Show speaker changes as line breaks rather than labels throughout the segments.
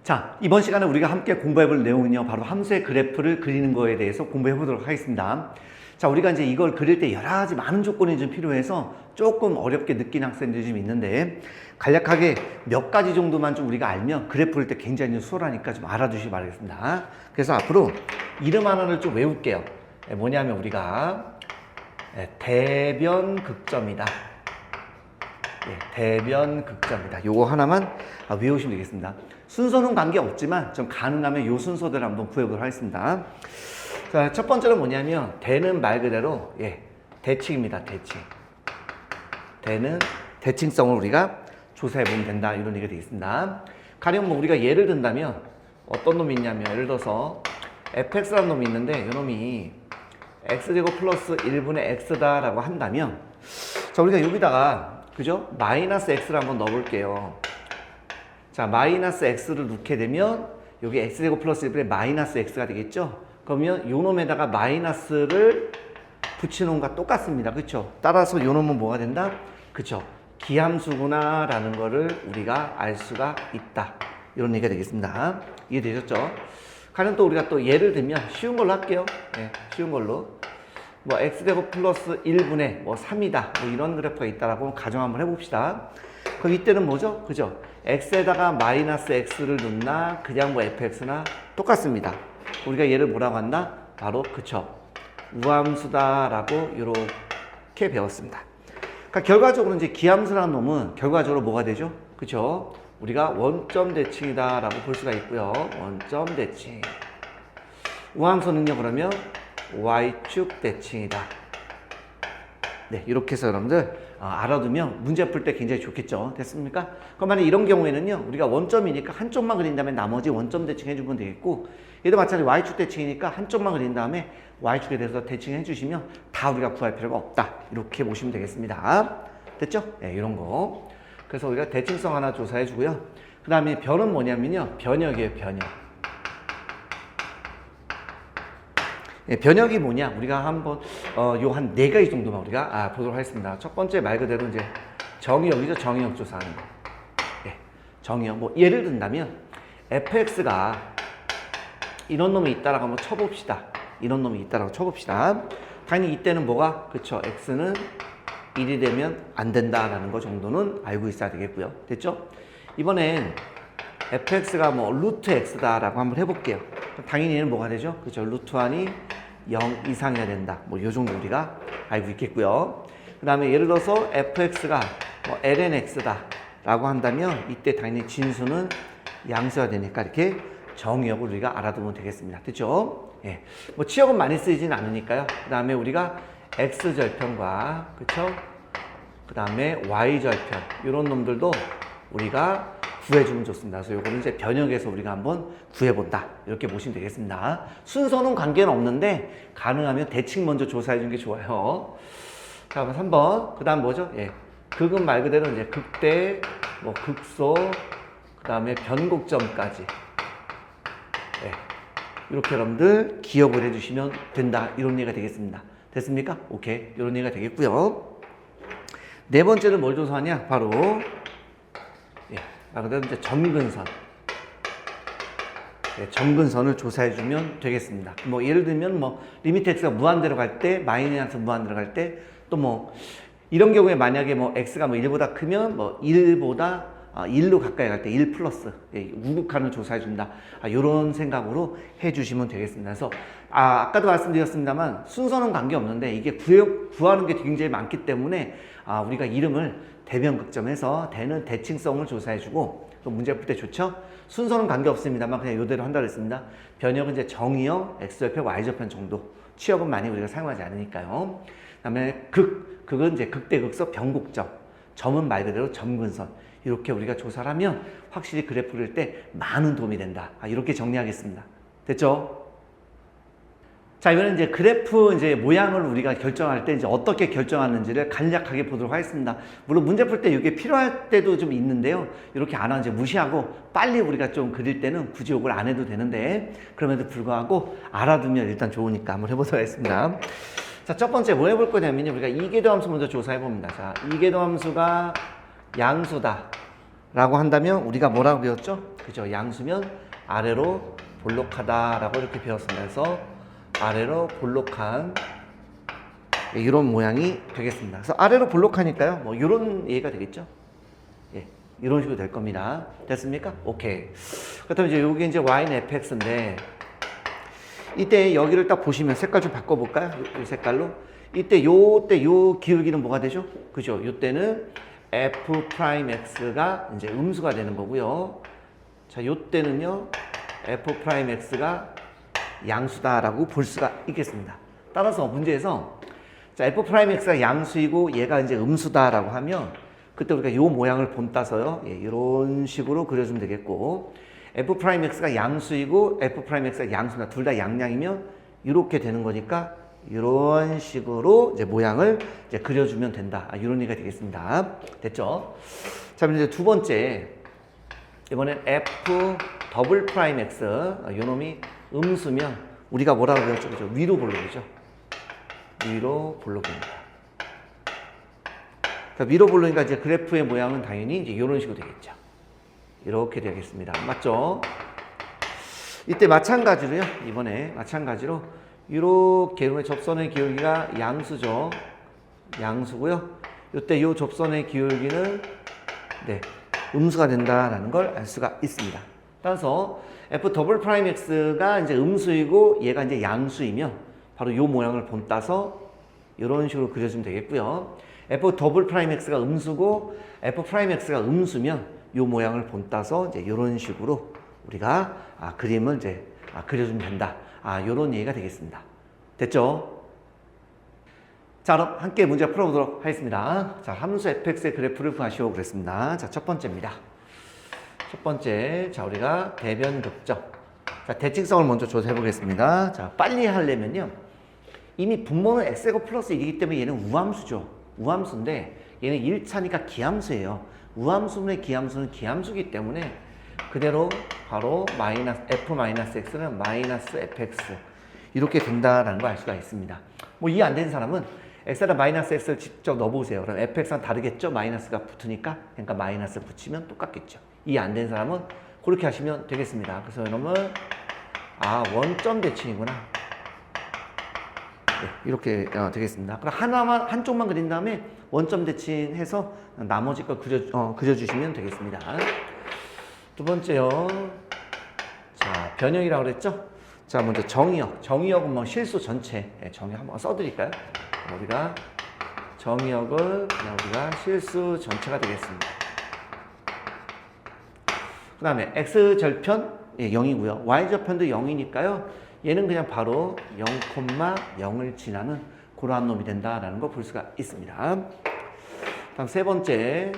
자, 이번 시간에 우리가 함께 공부해 볼 내용은요, 바로 함수의 그래프를 그리는 거에 대해서 공부해 보도록 하겠습니다. 자, 우리가 이제 이걸 그릴 때 여러 가지 많은 조건이 좀 필요해서 조금 어렵게 느끼는 학생들이 좀 있는데, 간략하게 몇 가지 정도만 좀 우리가 알면 그래프 그릴 때 굉장히 수월하니까 좀 알아두시기 바라겠습니다. 그래서 앞으로 이름 하나를 좀 외울게요. 뭐냐면 우리가 대변 극점이다. 대변 극점이다. 요거 하나만 외우시면 되겠습니다. 순서는 관계없지만 좀 가능하면 요 순서대로 한번 구해보도록 하겠습니다. 자, 첫 번째는 뭐냐면 대는 말 그대로 대칭입니다. 대칭. 대는 대칭성을 우리가 조사해보면 된다. 이런 얘기가 되겠습니다. 가령 뭐 우리가 예를 든다면 어떤 놈이 있냐면 예를 들어서 fx라는 놈이 있는데 이 놈이 x제곱 플러스 1분의 x다 라고 한다면 자, 우리가 여기다가 그죠? 마이너스 x를 한번 넣어볼게요. 자, 마이너스 x를 넣게 되면 여기 x제곱 플러스 1분의 마이너스 x가 되겠죠? 그러면 요 놈에다가 마이너스를 붙이는 것과 똑같습니다. 그쵸? 따라서 요 놈은 뭐가 된다? 그쵸? 기함수구나 라는 거를 우리가 알 수가 있다. 이런 얘기가 되겠습니다. 이해되셨죠? 가령 또 우리가 또 예를 들면 쉬운 걸로 할게요. 쉬운 걸로. 뭐 x제곱 플러스 1분의 뭐 3이다. 뭐 이런 그래프가 있다라고 가정 한번 해봅시다. 그럼 이때는 뭐죠? 그죠? x에다가 마이너스 x를 넣나 그냥 뭐 fx나 똑같습니다. 우리가 얘를 뭐라고 한다? 바로 그쵸? 우함수다라고 이렇게 배웠습니다. 그러니까 결과적으로 이제 기함수라는 놈은 결과적으로 뭐가 되죠? 그쵸? 우리가 원점 대칭이다라고 볼 수가 있고요. 원점 대칭. 우함수는요 그러면 y축 대칭이다. 네, 이렇게 해서 여러분들 알아두면 문제 풀 때 굉장히 좋겠죠. 됐습니까? 그럼 만약 이런 경우에는요, 우리가 원점이니까 한쪽만 그린 다음에 나머지 원점 대칭 해주면 되겠고, 얘도 마찬가지로 y축 대칭이니까 한쪽만 그린 다음에 y축에 대해서 대칭해 주시면 다 우리가 구할 필요가 없다. 이렇게 보시면 되겠습니다. 됐죠? 네, 이런 거. 그래서 우리가 대칭성 하나 조사해 주고요. 그 다음에 변은 뭐냐면요, 변역이에요, 변역. 변역이 뭐냐? 우리가 한번 요 한 4가지 정도만 우리가 보도록 하겠습니다. 첫 번째 말 그대로 이제 정의역이죠. 정의역 조사하는 거. 정의역. 뭐 예를 든다면 fx가 이런 놈이 있다라고 한번 쳐봅시다. 이런 놈이 있다라고 쳐봅시다. 당연히 이때는 뭐가? 그쵸? x는 1이 되면 안 된다라는 거 정도는 알고 있어야 되겠고요. 됐죠? 이번엔 fx가 뭐 루트 x다라고 한번 해볼게요. 당연히 얘는 뭐가 되죠? 그죠? 루트 1이 0 이상이어야 된다. 뭐 요 정도 우리가 알고 있겠고요. 그 다음에 예를 들어서 fx가 뭐 lnx다 라고 한다면 이때 당연히 진수는 양수가 되니까 이렇게 정의역을 우리가 알아두면 되겠습니다. 됐죠? 예. 뭐 치역은 많이 쓰이진 않으니까요. 그 다음에 우리가 x절편과 그쵸? 그 다음에 y절편 이런 놈들도 우리가 구해주면 좋습니다. 그래서 요거는 이제 변역에서 우리가 한번 구해본다. 이렇게 보시면 되겠습니다. 순서는 관계는 없는데 가능하면 대칭 먼저 조사해 주는 게 좋아요. 자, 그럼 3번. 그 다음 뭐죠? 극은 말 그대로 이제 극대, 뭐 극소, 그 다음에 변곡점까지. 이렇게 여러분들 기억을 해주시면 된다. 이런 얘기가 되겠습니다. 됐습니까? 오케이. 이런 얘기가 되겠고요. 네 번째는 뭘 조사하냐? 바로 그다음 이제 점근선. 점근선을 조사해주면 되겠습니다. 뭐 예를 들면 뭐 리미트 x가 무한대로 갈 때, 마이너스 무한대로 갈 때, 또 뭐 이런 경우에 만약에 뭐 x가 뭐 1보다 크면 뭐 1보다 1로 가까이 갈 때 1 플러스 우극한을 조사해준다. 이런 생각으로 해주시면 되겠습니다. 그래서 아까도 말씀드렸습니다만 순서는 관계없는데 이게 구하는 게 굉장히 많기 때문에 우리가 이름을 대변극점에서 대는 대칭성을 조사해주고 또 문제 풀 때 좋죠? 순서는 관계없습니다만 그냥 이대로 한다고 했습니다. 변역은 이제 정의역, x절편, y절편 정도. 치역은 많이 우리가 사용하지 않으니까요. 그 다음에 극은 이제 극대극소 변곡점. 점은 말 그대로 점근선. 이렇게 우리가 조사를 하면 확실히 그래프 그릴 때 많은 도움이 된다. 이렇게 정리하겠습니다. 됐죠? 자, 이번엔 이제 그래프 이제 모양을 우리가 결정할 때 이제 어떻게 결정하는지를 간략하게 보도록 하겠습니다. 물론 문제 풀 때 이게 필요할 때도 좀 있는데요. 이렇게 안 하면 이제 무시하고 빨리 우리가 좀 그릴 때는 굳이 이걸 안 해도 되는데 그럼에도 불구하고 알아두면 일단 좋으니까 한번 해보도록 하겠습니다. 자, 첫 번째 뭐 해볼 거냐면요. 우리가 이계도함수 먼저 조사해 봅니다. 자, 이계도함수가 양수다. 라고 한다면 우리가 뭐라고 배웠죠? 그죠? 양수면 아래로 볼록하다라고 이렇게 배웠습니다. 그래서 아래로 볼록한 이런 모양이 되겠습니다. 그래서 아래로 볼록하니까요. 뭐 이런 얘기가 되겠죠? 예, 이런 식으로 될 겁니다. 됐습니까? 오케이. 그렇다면 이제 이게 이제 y는 fx인데 이때 여기를 딱 보시면 색깔 좀 바꿔볼까요? 이 색깔로. 이때 요 기울기는 뭐가 되죠? 그죠? 이때는 f'x가 이제 음수가 되는 거고요. 자, 요때는요 f'x가 양수다라고 볼 수가 있겠습니다. 따라서 문제에서 자, f'x가 양수이고 얘가 이제 음수다라고 하면 그때 우리가 요 모양을 본따서요. 예, 이런 식으로 그려주면 되겠고 f'x가 양수이고 f'x가 양수다. 둘 다 양양이면 이렇게 되는 거니까 이런 식으로 이제 모양을 이제 그려주면 된다. 이런 얘기가 되겠습니다. 됐죠? 자, 이제 두 번째. 이번엔 f'(x) 요 놈이 음수면 우리가 뭐라고 배웠죠? 그죠? 위로 볼록이죠. 위로 볼록입니다. 자, 위로 볼록이니까 이제 그래프의 모양은 당연히 이제 이런 식으로 되겠죠. 이렇게 되겠습니다. 맞죠? 이때 마찬가지로요. 이번에 마찬가지로 이렇게 접선의 기울기가 양수죠. 양수고요. 이때 이 접선의 기울기는 네, 음수가 된다라는 걸 알 수가 있습니다. 따라서 f'x가 이제 음수이고 얘가 이제 양수이면 바로 이 모양을 본따서 이런 식으로 그려주면 되겠고요. f'x가 음수고 f'x가 음수면 이 모양을 본따서 이제 이런 식으로 우리가 그림을 이제 그려주면 된다. 이런 얘기가 되겠습니다. 됐죠? 자, 그럼 함께 문제 풀어보도록 하겠습니다. 자, 함수 fx의 그래프를 구하시오 그랬습니다. 자, 첫 번째입니다. 첫 번째, 자, 우리가 대변 극점. 자, 대칭성을 먼저 조사해 보겠습니다. 자, 빨리 하려면요. 이미 분모는 x제곱 플러스 1이기 때문에 얘는 우함수죠. 우함수인데 얘는 1차니까 기함수예요. 우함수분의 기함수는 기함수이기 때문에 그대로 바로 f-x는 -fx 이렇게 된다라는 걸 알 수가 있습니다. 뭐 이해 안 되는 사람은 x에다 -x를 직접 넣어보세요. 그럼 fx랑 다르겠죠? 마이너스가 붙으니까. 그러니까 마이너스 붙이면 똑같겠죠. 이해 안 되는 사람은 그렇게 하시면 되겠습니다. 그래서 여러분 원점 대칭이구나. 네, 이렇게 되겠습니다. 그럼 한쪽만 그린 다음에 원점 대칭해서 나머지 거 그려주시면 되겠습니다. 두 번째요. 자, 변형이라고 그랬죠? 자, 먼저 정의역. 정의역은 뭐 실수 전체. 정의 한번 써드릴까요? 우리가 정의역을 그냥 우리가 실수 전체가 되겠습니다. 그 다음에 x절편 0이고요. y절편도 0이니까요. 얘는 그냥 바로 0,0을 지나는 그러한 놈이 된다라는 거 볼 수가 있습니다. 다음 세 번째.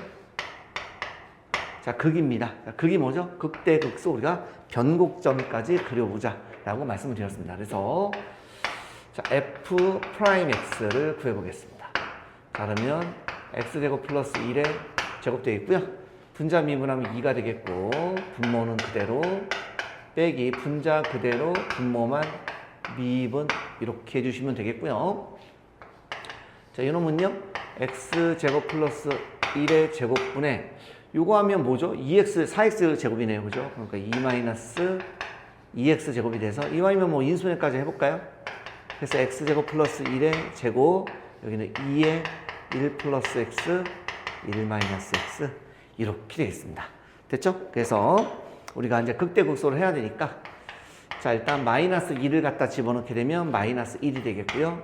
자, 극입니다. 자, 극이 뭐죠? 극대 극소 우리가 변곡점까지 그려보자 라고 말씀을 드렸습니다. 그래서 자, f'x를 구해보겠습니다. 자, 그러면 x제곱 플러스 1에 제곱되어 있고요. 분자 미분하면 2가 되겠고 분모는 그대로 빼기 분자 그대로 분모만 미분 이렇게 해주시면 되겠고요. 자, 이놈은요. x제곱 플러스 1의 제곱분에 요거 하면 뭐죠? 2x, 4x 제곱이네요. 그죠? 그러니까 2 마이너스 2x 제곱이 돼서 이왕이면 뭐 인수분해까지 해볼까요? 그래서 x제곱 플러스 1의 제곱 여기는 2의 1 플러스 x 1 마이너스 x 이렇게 되겠습니다. 됐죠? 그래서 우리가 이제 극대극소를 해야 되니까 자, 일단 마이너스 1을 갖다 집어넣게 되면 마이너스 1이 되겠고요.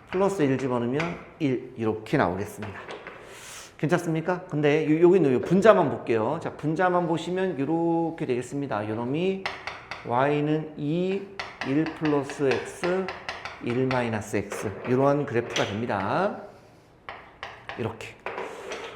플러스 1 집어넣으면 1 이렇게 나오겠습니다. 괜찮습니까? 근데 여기는 분자만 볼게요. 자, 분자만 보시면 이렇게 되겠습니다. 요놈이 y는 2, 1 플러스 x, 1 마이너스 x 이러한 그래프가 됩니다. 이렇게.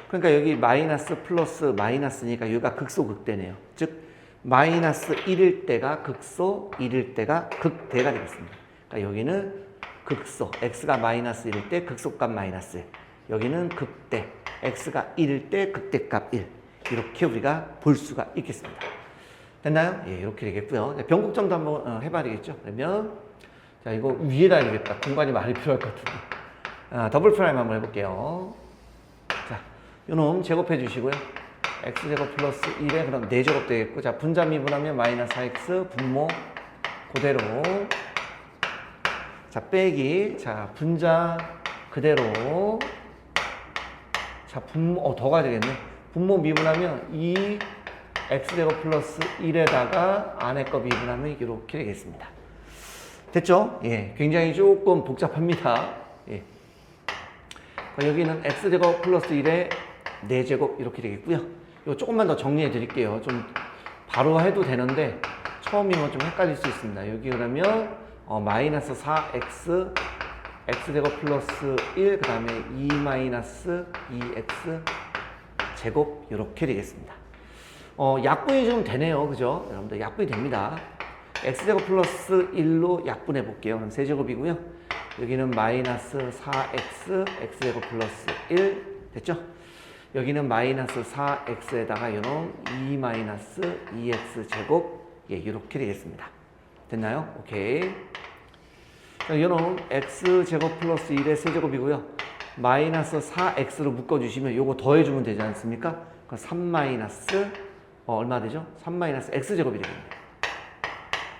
그러니까 여기 마이너스 플러스 마이너스니까 여기가 극소 극대네요. 즉 마이너스 1일 때가 극소, 1일 때가 극대가 되겠습니다. 그러니까 여기는 극소, x가 마이너스 1일 때 극소값 마이너스 1. 여기는 극대, x가 1일 때 극대값 1. 이렇게 우리가 볼 수가 있겠습니다. 됐나요? 예, 이렇게 되겠고요. 변곡점도 한번 해봐야 되겠죠. 그러면 자, 이거 위에다 해야겠다. 공간이 많이 필요할 것 같은데. 더블 프라임 한번 해볼게요. 자, 요놈 제곱해 주시고요. x제곱 플러스 1에 그럼 4제곱 되겠고, 자 분자 미분하면 마이너스 4x 분모 그대로, 자 빼기, 자 분자 그대로, 자 분모 더 가야 되겠네. 분모 미분하면 2 x제곱 플러스 1에다가 안에 거 미분하면 이렇게 되겠습니다. 됐죠? 예, 굉장히 조금 복잡합니다. 예. 여기는 x제곱 플러스 1에 4제곱 이렇게 되겠고요. 이거 조금만 더 정리해 드릴게요. 좀 바로 해도 되는데 처음이면 좀 헷갈릴 수 있습니다. 여기 그러면 마이너스 4x x제곱 플러스 1, 그 다음에 2 마이너스 2x 제곱 이렇게 되겠습니다. 약분이 좀 되네요. 그죠? 여러분들 약분이 됩니다. x제곱 플러스 1로 약분해 볼게요. 그럼 세제곱이고요. 여기는 마이너스 4x x제곱 플러스 1 됐죠? 여기는 마이너스 4x에다가 요놈 2 마이너스 2x 제곱, 예, 이렇게 되겠습니다. 됐나요? 오케이. 자, 요놈 x제곱 플러스 1의 세제곱이고요. 마이너스 4x로 묶어주시면 요거 더해주면 되지 않습니까? 그럼 3 마이너스 얼마 되죠? 3 마이너스 x제곱이 되겠네요.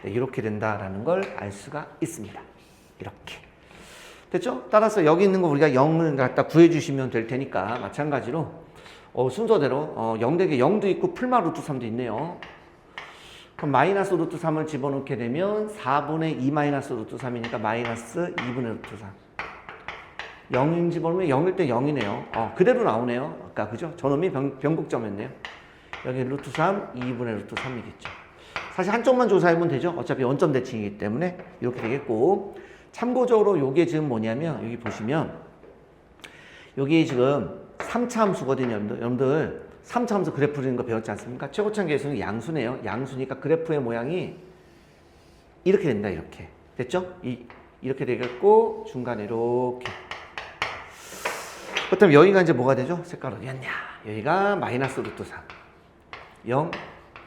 네, 이렇게 된다라는 걸 알 수가 있습니다. 이렇게. 됐죠? 따라서 여기 있는 거 우리가 0을 갖다 구해주시면 될 테니까 마찬가지로 순서대로 0 대개 0도 있고 풀마 루트 3도 있네요. 그럼 마이너스 루트 3을 집어넣게 되면 4분의 2 마이너스 루트 3이니까 마이너스 2분의 루트 3. 0인 집어넣으면 0일 때 0이네요. 그대로 나오네요. 아까 그죠? 저놈이 변곡점이었네요. 여기 루트 3, 2분의 루트 3이겠죠. 사실 한쪽만 조사하면 되죠. 어차피 원점 대칭이기 때문에 이렇게 되겠고, 참고적으로 요게 지금 뭐냐면 여기 보시면 여기 지금 3차 함수거든요. 여러분들 3차 함수 그래프 그리는 거 배웠지 않습니까? 최고점 계수는 양수네요. 양수니까 그래프의 모양이 이렇게 된다. 이렇게 됐죠? 이렇게 되겠고 중간에 이렇게. 그렇다면 여기가 이제 뭐가 되죠? 색깔 어디였냐? 여기가 마이너스 루트 3 0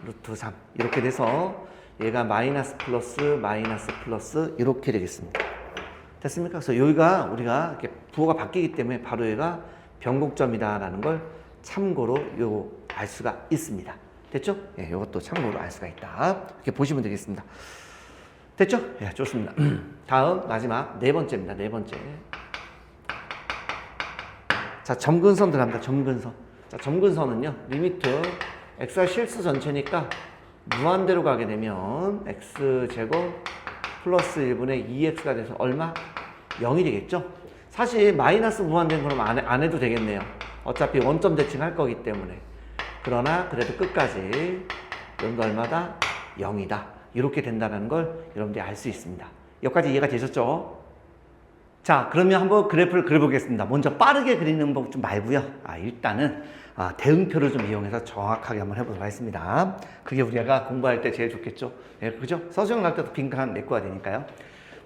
루트 3 이렇게 돼서 얘가 마이너스 플러스 이렇게 되겠습니다. 됐습니까? 그래서 여기가 우리가 이렇게 부호가 바뀌기 때문에 바로 얘가 변곡점이다라는 걸 참고로 요 알 수가 있습니다. 됐죠? 예, 이것도 참고로 알 수가 있다. 이렇게 보시면 되겠습니다. 됐죠? 예, 좋습니다. 다음 마지막 네 번째입니다. 네 번째. 자, 점근선 들어갑니다. 점근선. 자, 점근선은요. 리미트 x가 실수 전체니까 무한대로 가게 되면 x제곱 플러스 1분의 2x가 돼서 얼마? 0이 되겠죠? 사실 마이너스 무한대는 그럼 안 해도 되겠네요. 어차피 원점 대칭할 거기 때문에. 그러나 그래도 끝까지 여러분들 얼마다? 0이다. 이렇게 된다는 걸 여러분들이 알 수 있습니다. 여기까지 이해가 되셨죠? 자, 그러면 한번 그래프를 그려보겠습니다. 먼저 빠르게 그리는 법 좀 말고요. 일단은 대응표를 좀 이용해서 정확하게 한번 해보도록 하겠습니다. 그게 우리가 공부할 때 제일 좋겠죠? 예, 그죠? 서술형 날 때도 빈칸 메꿔야 되니까요.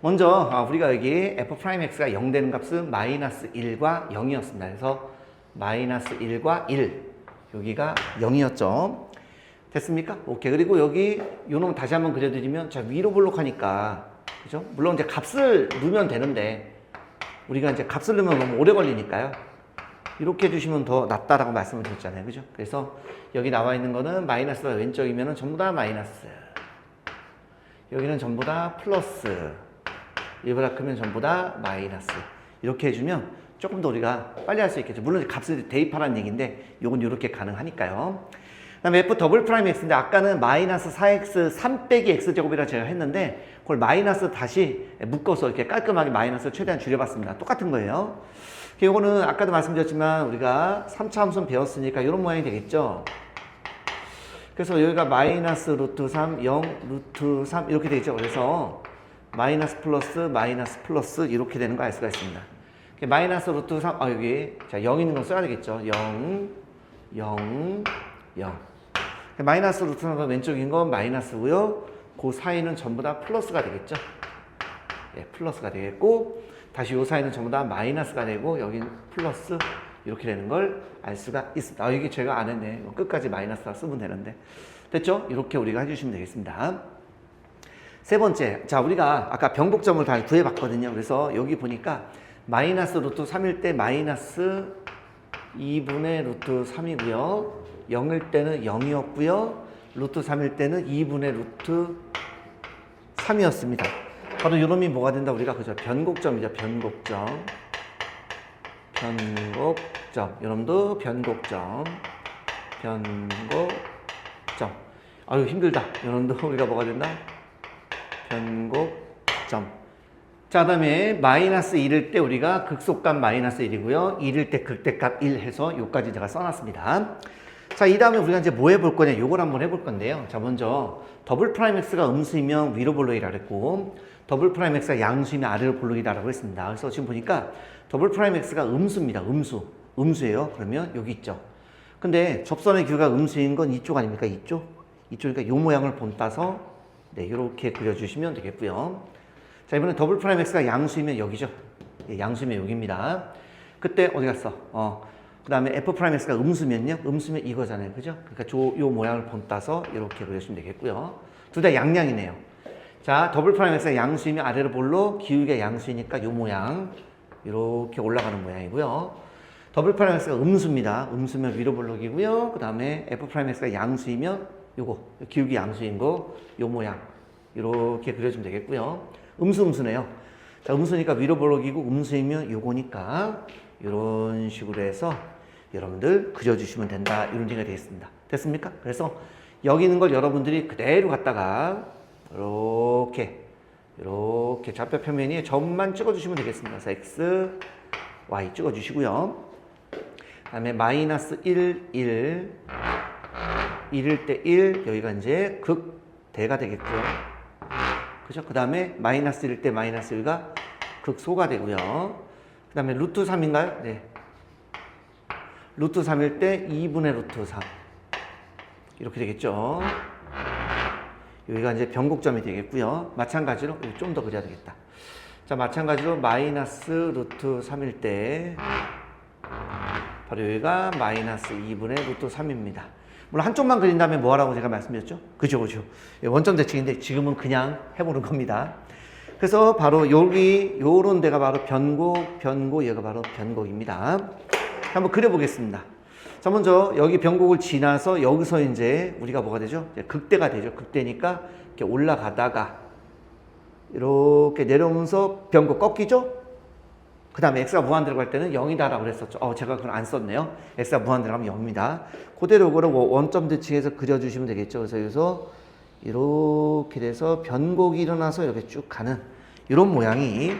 먼저 우리가 여기 f'x가 0 되는 값은 마이너스 1과 0이었습니다. 그래서 마이너스 1과 1 여기가 0이었죠. 됐습니까? 오케이. 그리고 여기 요놈 다시 한번 그려드리면 자, 위로 볼록하니까 그죠? 물론 이제 값을 넣으면 되는데 우리가 이제 값을 넣으면 너무 오래 걸리니까요. 이렇게 해주시면 더 낫다라고 말씀을 드렸잖아요. 그죠? 그래서 여기 나와 있는 거는 마이너스가 왼쪽이면 전부 다 마이너스. 여기는 전부 다 플러스. 1보다 크면 전부 다 마이너스. 이렇게 해주면 조금 더 우리가 빨리 할 수 있겠죠. 물론 값을 대입하라는 얘기인데 요건 이렇게 가능하니까요. 그 다음에 f 더블 프라임 x인데 아까는 마이너스 4x 3 빼기 x제곱이라 제가 했는데 그걸 마이너스 다시 묶어서 이렇게 깔끔하게 마이너스 최대한 줄여봤습니다. 똑같은 거예요. 이거는 아까도 말씀드렸지만 우리가 3차 함수는 배웠으니까 이런 모양이 되겠죠. 그래서 여기가 마이너스 루트 3, 0 루트 3 이렇게 되겠죠. 그래서 마이너스 플러스 이렇게 되는 거 알 수가 있습니다. 마이너스 루트 3, 여기 자 0 있는 거 써야 되겠죠. 0 마이너스 루트 3은 왼쪽인 건 마이너스고요. 그 사이는 전부 다 플러스가 되겠죠. 예, 플러스가 되겠고 다시 요 사이는 전부 다 마이너스가 되고 여긴 플러스 이렇게 되는 걸 알 수가 있습니다. 이게 제가 안 했네. 끝까지 마이너스라 쓰면 되는데 됐죠? 이렇게 우리가 해주시면 되겠습니다. 세 번째, 자 우리가 아까 변곡점을 다 구해봤거든요. 그래서 여기 보니까 마이너스 루트 3일 때 마이너스 2분의 루트 3이고요. 0일 때는 0이었고요. 루트 3일 때는 2분의 루트 3이었습니다. 바로 요놈이 뭐가 된다? 우리가 그죠? 변곡점이죠. 변곡점. 변곡점. 요놈도 변곡점. 변곡점. 아유, 힘들다. 요놈도 우리가 뭐가 된다? 변곡점. 자, 그 다음에 마이너스 1일 때 우리가 극소값 마이너스 1이고요. 1일 때 극대값 1 해서 요까지 제가 써놨습니다. 자, 이 다음에 우리가 이제 뭐 해볼 거냐, 요걸 한번 해볼 건데요. 자, 먼저 더블 프라임 x가 음수이면 위로 볼록이라 그랬고, 더블 프라임 x가 양수이면 아래로 볼록이라고 했습니다. 그래서 지금 보니까 더블 프라임 x가 음수입니다. 음수예요. 그러면 여기 있죠. 근데 접선의 규가 음수인 건 이쪽 아닙니까? 이쪽이니까 요 모양을 본따서 네, 이렇게 그려주시면 되겠고요. 자, 이번에 더블 프라임 x가 양수이면 여기죠. 예, 양수이면 여기입니다. 그때 어디 갔어? 그 다음에 f 프라임 x가 음수면요? 음수면 이거잖아요. 그죠? 그러니까 요 모양을 본따서 이렇게 그려주시면 되겠고요. 둘 다 양양이네요. 자, 더블 프라임 x가 양수이면 아래로 볼록, 기울기가 양수이니까 요 모양 이렇게 올라가는 모양이고요. 더블 프라임 x가 음수입니다. 음수면 위로 볼록이고요. 그 다음에 f 프라임 x가 양수이면 요거 기울기 양수인 거 요 모양 이렇게 그려주면 되겠고요. 음수네요. 자, 음수니까 위로 볼록이고 음수이면 요거니까 이런 식으로 해서 여러분들 그려주시면 된다. 이런 얘기가 되겠습니다. 됐습니까? 그래서 여기 있는 걸 여러분들이 그대로 갖다가 이렇게 좌표 표면에 점만 찍어주시면 되겠습니다. 그래서 x, y 찍어주시고요. 그 다음에 마이너스 1, 1일 때 1, 여기가 이제 극대가 되겠고요. 그죠? 그 다음에 마이너스 1일 때 마이너스 1가 극소가 되고요. 그 다음에 루트 3인가요? 네. 루트 3일 때 2분의 루트 3. 이렇게 되겠죠. 여기가 이제 변곡점이 되겠고요. 마찬가지로 좀 더 그려야 되겠다. 자, 마찬가지로 마이너스 루트 3일 때 바로 여기가 마이너스 2분의 루트 3입니다. 물론 한쪽만 그린 다음에 뭐 하라고 제가 말씀드렸죠? 그죠. 원점 대칭인데 지금은 그냥 해보는 겁니다. 그래서 바로 여기 요런 데가 바로 변곡, 얘가 바로 변곡입니다. 한번 그려보겠습니다. 자, 먼저 여기 변곡을 지나서 여기서 이제 우리가 뭐가 되죠? 극대가 되죠. 극대니까 이렇게 올라가다가 이렇게 내려오면서 변곡 꺾이죠? 그 다음에 x가 무한대로 갈 때는 0이다라고 그랬었죠. 제가 그걸 안 썼네요. x가 무한대로 가면 0입니다. 그대로 원점 대칭해서 그려주시면 되겠죠. 그래서 여기서 이렇게 돼서 변곡이 일어나서 이렇게 쭉 가는 이런 모양이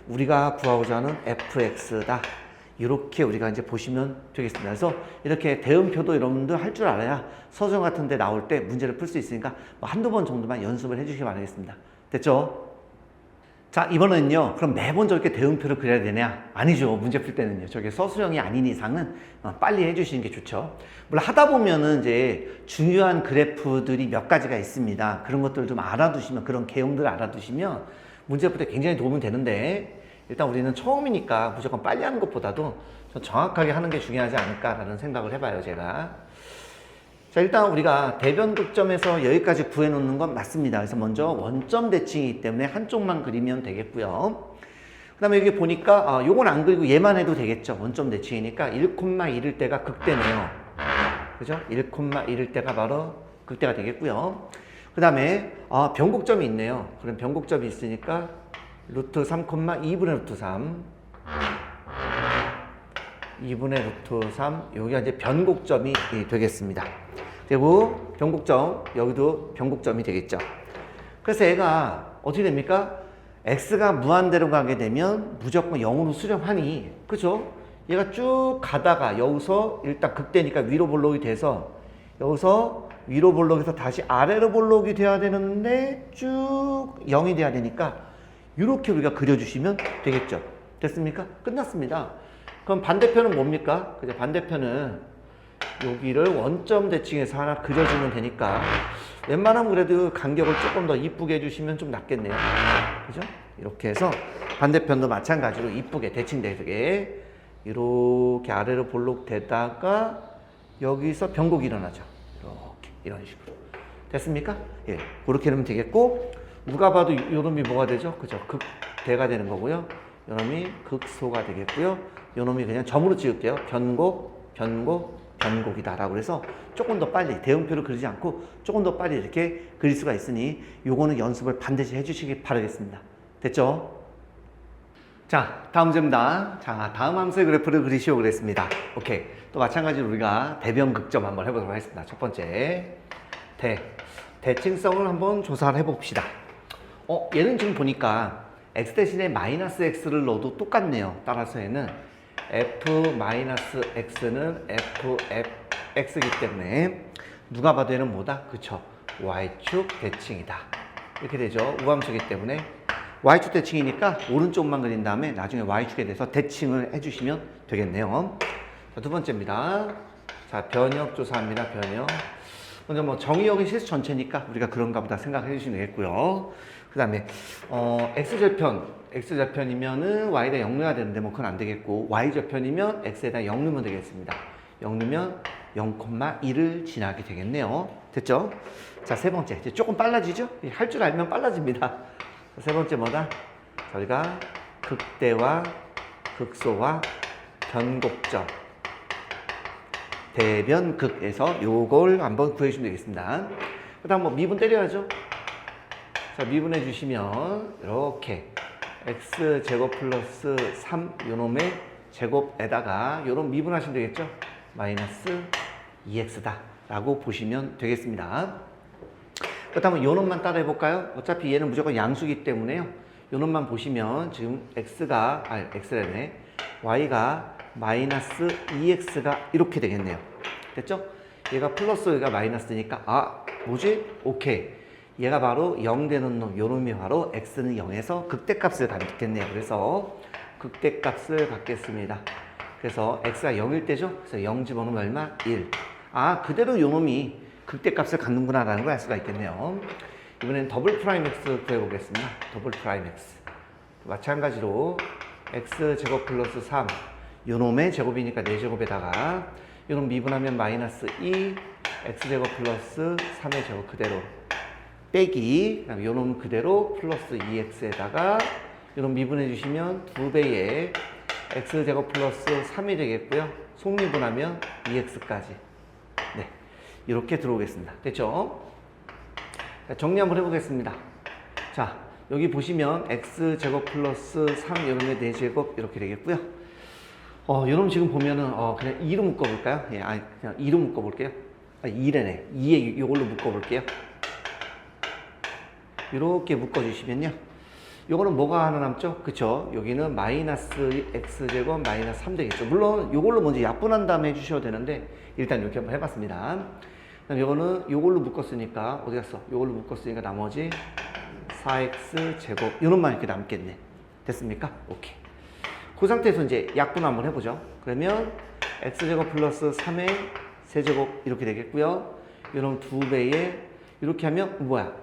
우리가 구하고자 하는 fx다. 이렇게 우리가 이제 보시면 되겠습니다. 그래서 이렇게 대응표도 여러분들 할 줄 알아야 서점 같은 데 나올 때 문제를 풀 수 있으니까 뭐 한두 번 정도만 연습을 해주시기 바라겠습니다. 됐죠? 자, 이번에는요, 그럼 매번 저렇게 대응표를 그려야 되냐? 아니죠. 문제 풀 때는요. 저게 서술형이 아닌 이상은 빨리 해주시는 게 좋죠. 물론 하다 보면은 이제 중요한 그래프들이 몇 가지가 있습니다. 그런 것들을 좀 알아두시면, 그런 개형들을 알아두시면 문제 풀 때 굉장히 도움이 되는데, 일단 우리는 처음이니까 무조건 빨리 하는 것보다도 좀 정확하게 하는 게 중요하지 않을까라는 생각을 해봐요, 제가. 자, 일단 우리가 대변극점에서 여기까지 구해놓는 건 맞습니다. 그래서 먼저 원점 대칭이기 때문에 한쪽만 그리면 되겠고요. 그 다음에 여기 보니까 요건 안 그리고 얘만 해도 되겠죠. 원점 대칭이니까 1,1일 때가 극대네요. 그죠? 1,1일 때가 바로 극대가 되겠고요. 그 다음에 변곡점이 있네요. 그럼 변곡점이 있으니까 루트 3,2분의 루트 3 2분의 루트 3 여기가 이제 변곡점이 되겠습니다. 그리고 변곡점 여기도 변곡점이 되겠죠. 그래서 얘가 어떻게 됩니까? x가 무한대로 가게 되면 무조건 0으로 수렴하니, 그죠? 얘가 쭉 가다가 여기서 일단 극대니까 위로 볼록이 돼서 여기서 위로 볼록에서 다시 아래로 볼록이 돼야 되는데 쭉 0이 돼야 되니까 이렇게 우리가 그려주시면 되겠죠. 됐습니까? 끝났습니다. 그럼 반대편은 뭡니까? 그죠? 반대편은 여기를 원점 대칭해서 하나 그려주면 되니까 웬만하면 그래도 간격을 조금 더 이쁘게 해주시면 좀 낫겠네요. 그죠? 이렇게 해서 반대편도 마찬가지로 이쁘게 대칭되게 이렇게 아래로 볼록되다가 여기서 변곡이 일어나죠. 이렇게 이런 식으로. 됐습니까? 예, 그렇게 하면 되겠고, 누가 봐도 요놈이 뭐가 되죠? 그죠? 극대가 되는 거고요. 요놈이 극소가 되겠고요. 요놈이 그냥 점으로 찍을게요. 변곡, 변곡이다라고 해서 조금 더 빨리 대응표를 그리지 않고 조금 더 빨리 이렇게 그릴 수가 있으니 요거는 연습을 반드시 해주시기 바라겠습니다. 됐죠? 자, 다음 문제입니다. 자, 다음 함수의 그래프를 그리시오 그랬습니다. 오케이. 또 마찬가지로 우리가 대변 극점 한번 해보도록 하겠습니다. 첫 번째, 대칭성을 한번 조사를 해봅시다. 얘는 지금 보니까 x 대신에 마이너스 x를 넣어도 똑같네요. 따라서 얘는 f-x는 fx이기 때문에 누가 봐도 얘는 뭐다? 그쵸? y축 대칭이다. 이렇게 되죠. 우함수이기 때문에 y축 대칭이니까 오른쪽만 그린 다음에 나중에 y축에 대해서 대칭을 해주시면 되겠네요. 자, 두 번째입니다. 자, 변역 조사합니다. 변역. 먼저 뭐 정의역의 실수 전체니까 우리가 그런가 보다 생각해 주시면 되겠고요. 그 다음에 x절편이면은 y에다 0 넣어야 되는데 뭐 그건 안 되겠고, y절편이면 x에다 0 넣으면 되겠습니다. 0 넣으면 0,1을 지나게 되겠네요. 됐죠? 자, 세 번째. 이제 조금 빨라지죠? 할 줄 알면 빨라집니다. 세 번째 뭐다? 저희가 극대와 극소와 변곡점, 대변극에서 요걸 한번 구해주시면 되겠습니다. 그 다음 뭐 미분 때려야죠. 자, 미분해 주시면 이렇게 x제곱 플러스 3 요놈의 제곱에다가 요런 미분하시면 되겠죠. 마이너스 2x다 라고 보시면 되겠습니다. 그렇다면 요놈만 따라 해볼까요? 어차피 얘는 무조건 양수이기 때문에요. 요놈만 보시면 지금 x라네. y가 마이너스 2x가 이렇게 되겠네요. 됐죠? 얘가 플러스 얘가 마이너스니까 뭐지? 오케이. 얘가 바로 0 되는 놈, 요 놈이 바로 x는 0에서 극대값을 갖겠네요. 그래서 극대값을 갖겠습니다. 그래서 x가 0일 때죠? 그래서 0 집어넣으면 얼마? 1. 그대로 요 놈이 극대값을 갖는구나 라는 걸 알 수가 있겠네요. 이번엔 더블 프라임 x 구해보겠습니다. 더블 프라임 x. 마찬가지로 x제곱 플러스 3 요놈의 제곱이니까 4제곱에다가 요놈 미분하면 마이너스 2 x제곱 플러스 3의 제곱 그대로 빼기, 그다음에 요놈 그대로 플러스 2x에다가 요놈 미분해 주시면 2배의 x제곱 플러스 3이 되겠고요. 속미분하면 2x까지. 네, 이렇게 들어오겠습니다. 됐죠? 자, 정리 한번 해보겠습니다. 자, 여기 보시면 x제곱 플러스 3 요놈의 4제곱 이렇게 되겠고요. 요놈 지금 보면은 그냥 2로 묶어볼까요? 예, 그냥 2로 묶어볼게요. 2래네. 2에 요걸로 묶어볼게요. 이렇게 묶어주시면요. 요거는 뭐가 하나 남죠? 그쵸? 여기는 마이너스 x제곱 마이너스 3 되겠죠. 물론 요걸로 먼저 약분한 다음에 해주셔도 되는데 일단 이렇게 한번 해봤습니다. 그다음 요거는 요걸로 묶었으니까 어디 갔어? 요걸로 묶었으니까 나머지 4x 제곱 요놈만 이렇게 남겠네. 됐습니까? 오케이. 그 상태에서 이제 약분 한번 해보죠. 그러면 x제곱 플러스 3의 세제곱 이렇게 되겠고요. 요놈 2배에 이렇게 하면 뭐야?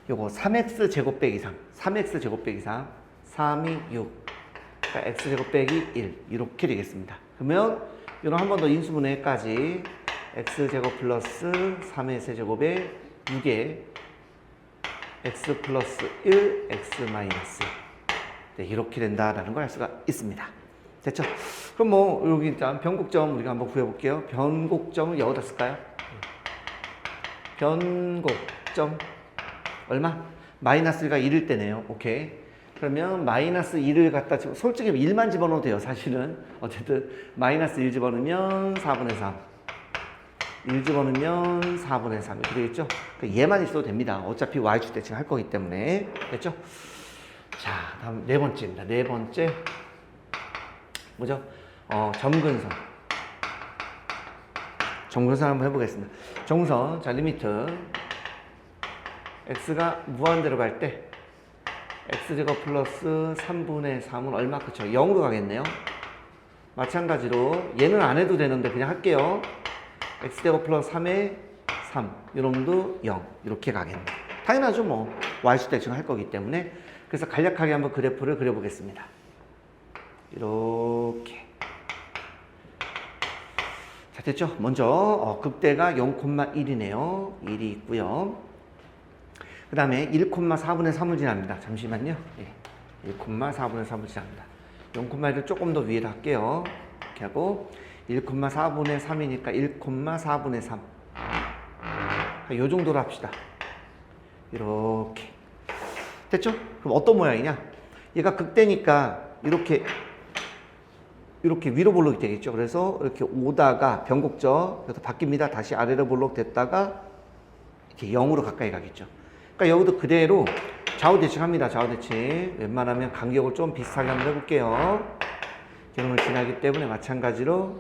요거 3x 제곱 빼기 3, 3x 제곱 빼기 3, 3이 6, 그러니까 x제곱 빼기 1 이렇게 되겠습니다. 그러면 요런 한 번 더 인수분해까지 x제곱 플러스 3의 세제곱에 6에 x 플러스 1, x 마이너스 네, 이렇게 된다라는 걸 알 수가 있습니다. 됐죠? 그럼 뭐 여기 일단 변곡점 우리가 한번 구해볼게요. 변곡점을 여기다 쓸까요? 변곡점 얼마? 마이너스 1가 1일 때네요. 오케이. 그러면 마이너스 1을 갖다 솔직히 1만 집어넣어도 돼요. 사실은. 어쨌든 마이너스 1 집어넣으면 4분의 3. 1 집어넣으면 4분의 3 이렇게 되겠죠? 그러니까 얘만 있어도 됩니다. 어차피 y축 대칭 할 거기 때문에. 됐죠? 자, 다음 네 번째입니다. 네 번째. 뭐죠? 점근선. 점근선 한번 해보겠습니다. 점근선. 자, 리미트. x가 무한대로 갈 때 x제곱 플러스 3분의 3은 얼마? 그쵸? 0으로 가겠네요. 마찬가지로 얘는 안 해도 되는데 그냥 할게요. x제곱 플러스 3의 3 이놈도 0 이렇게 가겠네. 당연하죠. 뭐 y축 대칭 할 거기 때문에. 그래서 간략하게 한번 그래프를 그려보겠습니다. 이렇게. 자, 됐죠? 먼저 극대가 0,1이네요. 1이 있고요. 그 다음에 1,4분의 3을 지납니다. 잠시만요. 예. 1,4분의 3을 지납니다. 0,1을 조금 더 위에다 할게요. 이렇게 하고 1,4분의 3이니까 1,4분의 3. 요 정도로 합시다. 이렇게. 됐죠? 그럼 어떤 모양이냐? 얘가 극대니까 이렇게 위로 볼록이 되겠죠. 그래서 이렇게 오다가 변곡점, 그래서 바뀝니다. 다시 아래로 볼록 됐다가 이렇게 0으로 가까이 가겠죠. 그러니까 여기도 그대로 좌우 대칭합니다. 좌우 대칭. 웬만하면 간격을 좀 비슷하게 한번 해볼게요. 기름을 지나기 때문에 마찬가지로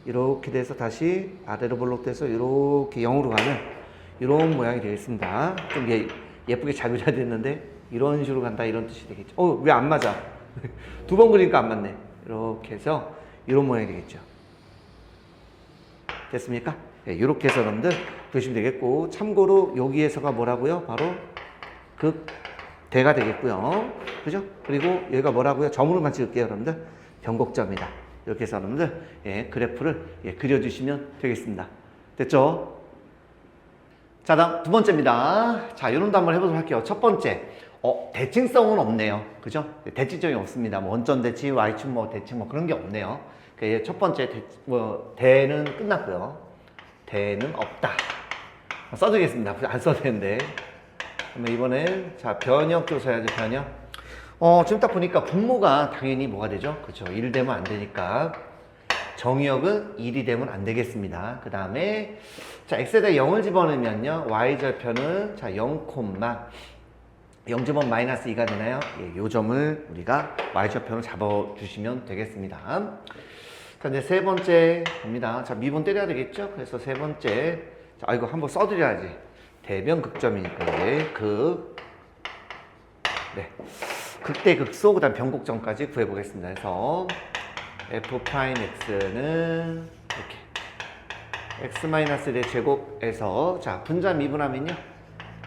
이렇게 돼서 다시 아래로 볼록돼서 이렇게 0으로 가는 이런 모양이 되겠습니다. 좀 예쁘게 잘 그려야 되는데 이런 식으로 간다 이런 뜻이 되겠죠. 왜 안 맞아? 두 번 그리니까 안 맞네. 이렇게 해서 이런 모양이 되겠죠. 됐습니까? 네, 이렇게 해서 여러분들 보시면 되겠고, 참고로 여기에서가 뭐라고요? 바로 극대가 되겠고요. 그죠? 그리고 여기가 뭐라고요? 점으로만 찍을게요, 여러분들. 변곡점이다. 이렇게 해서 여러분들 그래프를 그려주시면 되겠습니다. 됐죠? 자, 다음 두 번째입니다. 자, 이런도 한번 해보도록 할게요. 첫 번째, 대칭성은 없네요. 그죠? 대칭성이 없습니다. 뭐 원점 대칭, y축 뭐 대칭 뭐 그런 게 없네요. 첫 번째 대는 끝났고요. 대는 없다. 써주겠습니다. 안 써도 되는데. 그러면 이번엔 자, 변형 또 써야죠. 변형. 지금 딱 보니까 분모가 당연히 뭐가 되죠? 그렇죠. 1 되면 안 되니까 정의역은 1이 되면 안 되겠습니다. 그 다음에 자, x에다 0을 집어넣으면요, y절편은 자 0, 0 집어넣으면 마이너스 2가 되나요? 예, 요 점을 우리가 y절편을 잡아주시면 되겠습니다. 자, 이제 세 번째 봅니다. 자, 미분 때려야 되겠죠? 그래서 세 번째, 자, 이거 한번 써드려야지. 대변 극점이니까 이제 극대 극소, 그 다음 변곡점까지 구해보겠습니다. 그래서 f'x는 이렇게 x-1의 제곱에서 자, 분자 미분하면요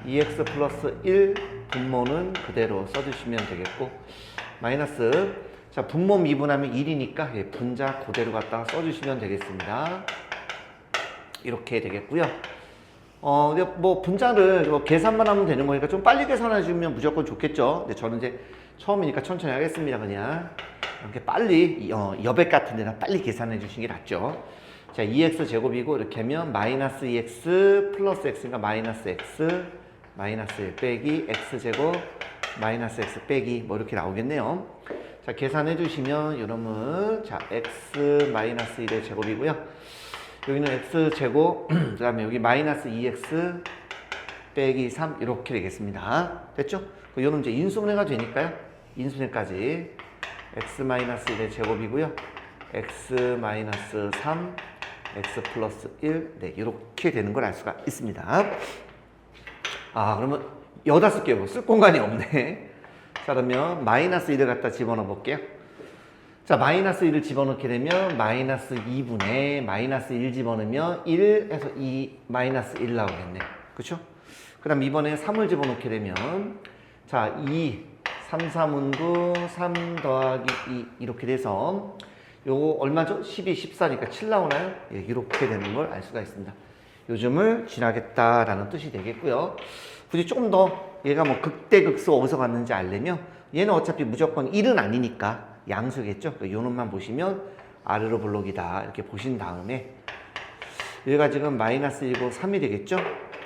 2x 플러스 1 분모는 그대로 써주시면 되겠고, 마이너스 자, 분모 미분하면 1이니까 분자 그대로 갖다가 써주시면 되겠습니다. 이렇게 되겠고요. 뭐 분자를 계산만 하면 되는 거니까 좀 빨리 계산해 주면 무조건 좋겠죠. 근데 저는 이제 처음이니까 천천히 하겠습니다. 그냥 이렇게 빨리 여백 같은 데나 빨리 계산해 주시는 게 낫죠. 자, 2x 제곱이고 이렇게 하면 마이너스 2x 플러스 x니까 마이너스 x 마이너스 1 빼기 x 제곱 마이너스 x 빼기 뭐 이렇게 나오겠네요. 자, 계산해 주시면 여러분 자, x 마이너스 1의 제곱이고요. 여기는 x 제곱 그 다음에 여기 마이너스 2x 빼기 3 이렇게 되겠습니다. 됐죠? 이거는 이제 인수분해가 되니까요. 인수분해까지 x 마이너스 1의 제곱이고요. x 마이너스 3 x 플러스 1 네, 이렇게 되는 걸 알 수가 있습니다. 그러면 여기다 쓸게요. 쓸 공간이 없네. 자, 그러면 마이너스 1을 갖다 집어넣어 볼게요. 자, 마이너스 1을 집어넣게 되면 마이너스 2분의 마이너스 1 집어넣으면 1에서 2 마이너스 1 나오겠네. 그쵸? 그 다음 이번에 3을 집어넣게 되면 자, 2 3, 3은 9 3 더하기 2 이렇게 돼서 요거 얼마죠? 12, 14니까 7 나오나요? 예, 이렇게 되는 걸 알 수가 있습니다. 요즘을 지나겠다라는 뜻이 되겠고요. 굳이 조금 더 얘가 뭐 극대극소 어디서 갔는지 알려면 얘는 어차피 무조건 1은 아니니까 양수겠죠. 요 놈만 보시면 아래로 블록이다 이렇게 보신 다음에 얘가 지금 마이너스 1이고 3이 되겠죠.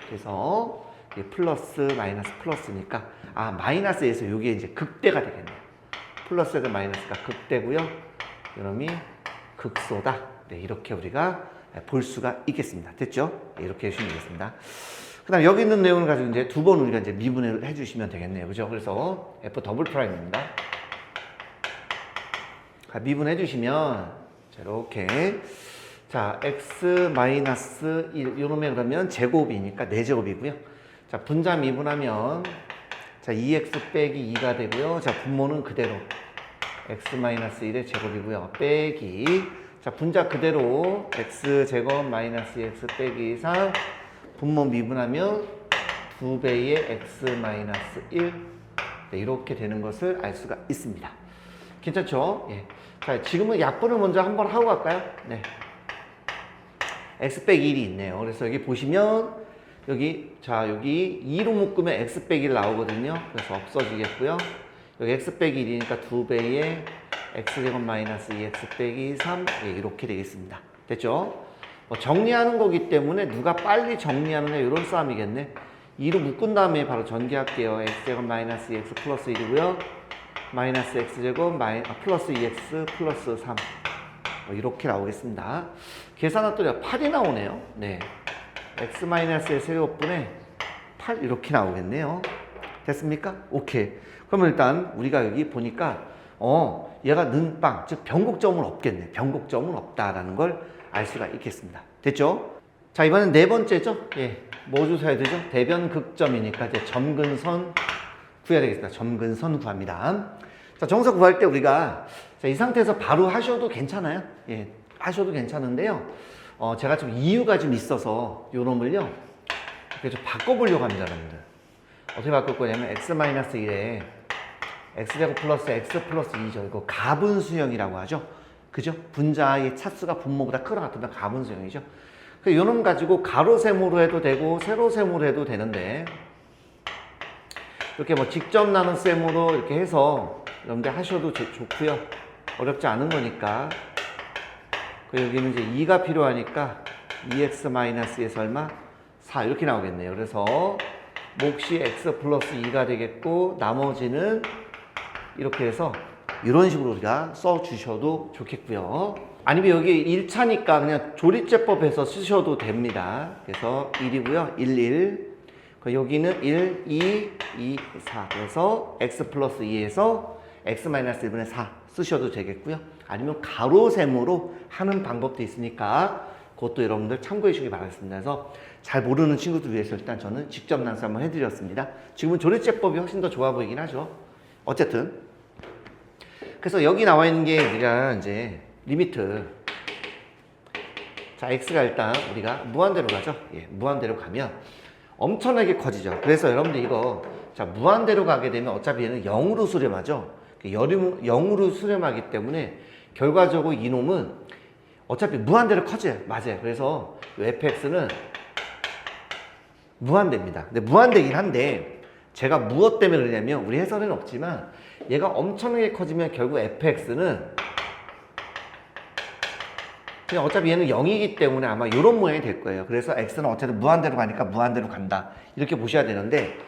그래서 플러스 마이너스 플러스니까 마이너스에서 요게 이제 극대가 되겠네요. 플러스에서 마이너스가 극대고요. 요놈이 극소다. 네, 이렇게 우리가 볼 수가 있겠습니다. 됐죠? 네, 이렇게 해주시면 되겠습니다. 그 다음 여기 있는 내용을 가지고 이제 두 번 우리가 이제 미분을 해주시면 되겠네요. 그죠? 그래서 F 더블 프라임입니다. 미분해 주시면 자, 이렇게 자, x 마이너스 1 요놈에 그러면 제곱이니까 4제곱이고요. 자, 분자 미분하면 자, 2x 빼기 2가 되고요. 자, 분모는 그대로 x 마이너스 1의 제곱이고요. 빼기 자, 분자 그대로 x 제곱 마이너스 x 빼기 3 분모 미분하면 2배의 x 마이너스 1 네, 이렇게 되는 것을 알 수가 있습니다. 괜찮죠? 예. 자, 지금은 약분을 먼저 한번 하고 갈까요? 네. x 빼기 1이 있네요. 그래서 여기 보시면 여기 자, 여기 2로 묶으면 x 빼기 1 나오거든요. 그래서 없어지겠고요. 여기 x 빼기 1이니까 2배의 x제곱 마이너스 2x 빼기 3 예, 이렇게 되겠습니다. 됐죠? 정리하는 거기 때문에 누가 빨리 정리하느냐 이런 싸움이겠네. 2로 묶은 다음에 바로 전개할게요. x제곱 마이너스 2x 플러스 1이고요. 마이너스 x제곱 플러스 2x 플러스 3 이렇게 나오겠습니다. 계산했더니 8이 나오네요. 네, x 마이너스의 세제곱분에 8 이렇게 나오겠네요. 됐습니까? 오케이. 그러면 일단 우리가 여기 보니까 얘가 는빵, 즉 변곡점은 없겠네. 변곡점은 없다라는 걸 알 수가 있겠습니다. 됐죠? 자, 이번엔 네 번째죠? 예, 뭐 주셔야 되죠? 대변 극점이니까 이제 점근선 구해야 되겠습니다. 점근선 구합니다. 자, 정사 구할 때 우리가 자, 이 상태에서 바로 하셔도 괜찮아요. 예, 하셔도 괜찮은데요. 제가 좀 이유가 좀 있어서 요 놈을요 이렇게 좀 바꿔보려고 합니다, 여러분들. 어떻게 바꿀 거냐면 x-1에 x제곱 플러스 x 플러스 2죠. 이거 가분수형이라고 하죠. 그죠? 분자의 차수가 분모보다 크거나 같으면 가분수형이죠. 요 놈 가지고 가로셈으로 해도 되고 세로셈으로 해도 되는데 이렇게 뭐 직접 나눈 셈으로 이렇게 해서 여러분들 하셔도 좋고요. 어렵지 않은 거니까. 여기는 이제 2가 필요하니까 2x-2에서 얼마? 4 이렇게 나오겠네요. 그래서 몫이 x 플러스 2가 되겠고 나머지는 이렇게 해서 이런 식으로 우리가 써주셔도 좋겠고요. 아니면 여기 1차니까 그냥 조립제법에서 쓰셔도 됩니다. 그래서 1이고요. 1, 1. 여기는 1, 2, 2, 4. 그래서 x 플러스 2에서 x 마이너스 1분의 4 쓰셔도 되겠고요. 아니면 가로셈으로 하는 방법도 있으니까 그것도 여러분들 참고해 주시기 바라겠습니다. 그래서 잘 모르는 친구들 위해서 일단 저는 직접 난수 한번 해드렸습니다. 지금은 조립제법이 훨씬 더 좋아 보이긴 하죠. 어쨌든 그래서 여기 나와 있는 게 우리가 이제 리미트 자 x가 일단 우리가 무한대로 가죠. 예, 무한대로 가면 엄청나게 커지죠. 그래서 여러분들 이거 자 무한대로 가게 되면 어차피 얘는 0으로 수렴하죠. 0으로 수렴하기 때문에 결과적으로 이놈은 어차피 무한대로 커져요. 맞아요. 그래서 fx는 무한대입니다. 근데 무한대긴 한데 제가 무엇 때문에 그러냐면 우리 해설에는 없지만 얘가 엄청나게 커지면 결국 fx는 그냥 어차피 얘는 0이기 때문에 아마 이런 모양이 될 거예요. 그래서 x는 어쨌든 무한대로 가니까 무한대로 간다. 이렇게 보셔야 되는데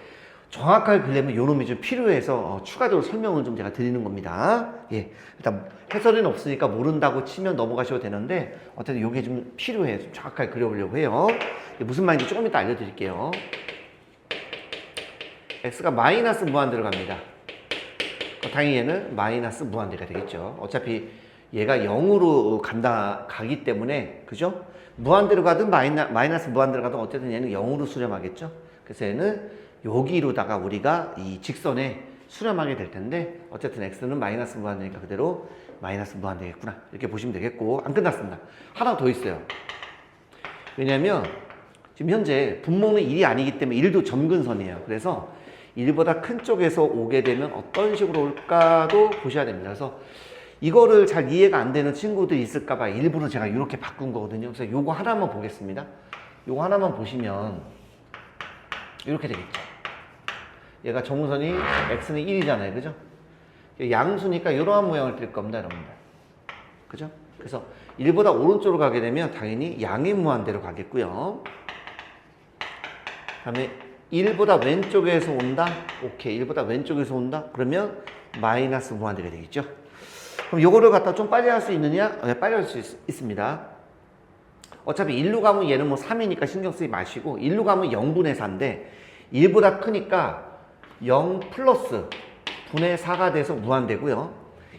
정확하게 그려면 요 놈이 좀 필요해서 추가적으로 설명을 좀 제가 드리는 겁니다. 예, 일단 해설에는 없으니까 모른다고 치면 넘어가셔도 되는데 어쨌든 요게 좀 필요해요. 좀 정확하게 그려보려고 해요. 무슨 말인지 조금 이따 알려드릴게요. x가 마이너스 무한대로 갑니다. 당연히 얘는 마이너스 무한대가 되겠죠. 어차피 얘가 0으로 가기 때문에 그죠? 무한대로 가든 마이너스 무한대로 가든 어쨌든 얘는 0으로 수렴하겠죠. 그래서 얘는 여기로다가 우리가 이 직선에 수렴하게 될 텐데 어쨌든 x는 마이너스 무한대니까 그대로 마이너스 무한대겠구나 이렇게 보시면 되겠고 안 끝났습니다. 하나 더 있어요. 왜냐면 지금 현재 분모는 1이 아니기 때문에 1도 점근선이에요. 그래서 1보다 큰 쪽에서 오게 되면 어떤 식으로 올까도 보셔야 됩니다. 그래서 이거를 잘 이해가 안 되는 친구들이 있을까봐 일부러 제가 이렇게 바꾼 거거든요. 그래서 요거 하나만 보겠습니다. 요거 하나만 보시면 이렇게 되겠죠. 얘가 정선이 x는 1이잖아요. 그죠? 양수니까 이러한 모양을 띌 겁니다. 여러분들. 그죠? 그래서 1보다 오른쪽으로 가게 되면 당연히 양의 무한대로 가겠고요. 그 다음에 1보다 왼쪽에서 온다? 오케이. 1보다 왼쪽에서 온다? 그러면 마이너스 무한대가 되겠죠. 그럼 요거를 갖다 좀 빨리 할 수 있느냐? 네, 빨리 할 수 있습니다. 어차피 1로 가면 얘는 뭐 3이니까 신경 쓰지 마시고 1로 가면 0분의 4인데 1보다 크니까 0 플러스 분의 4가 돼서 무한대고요.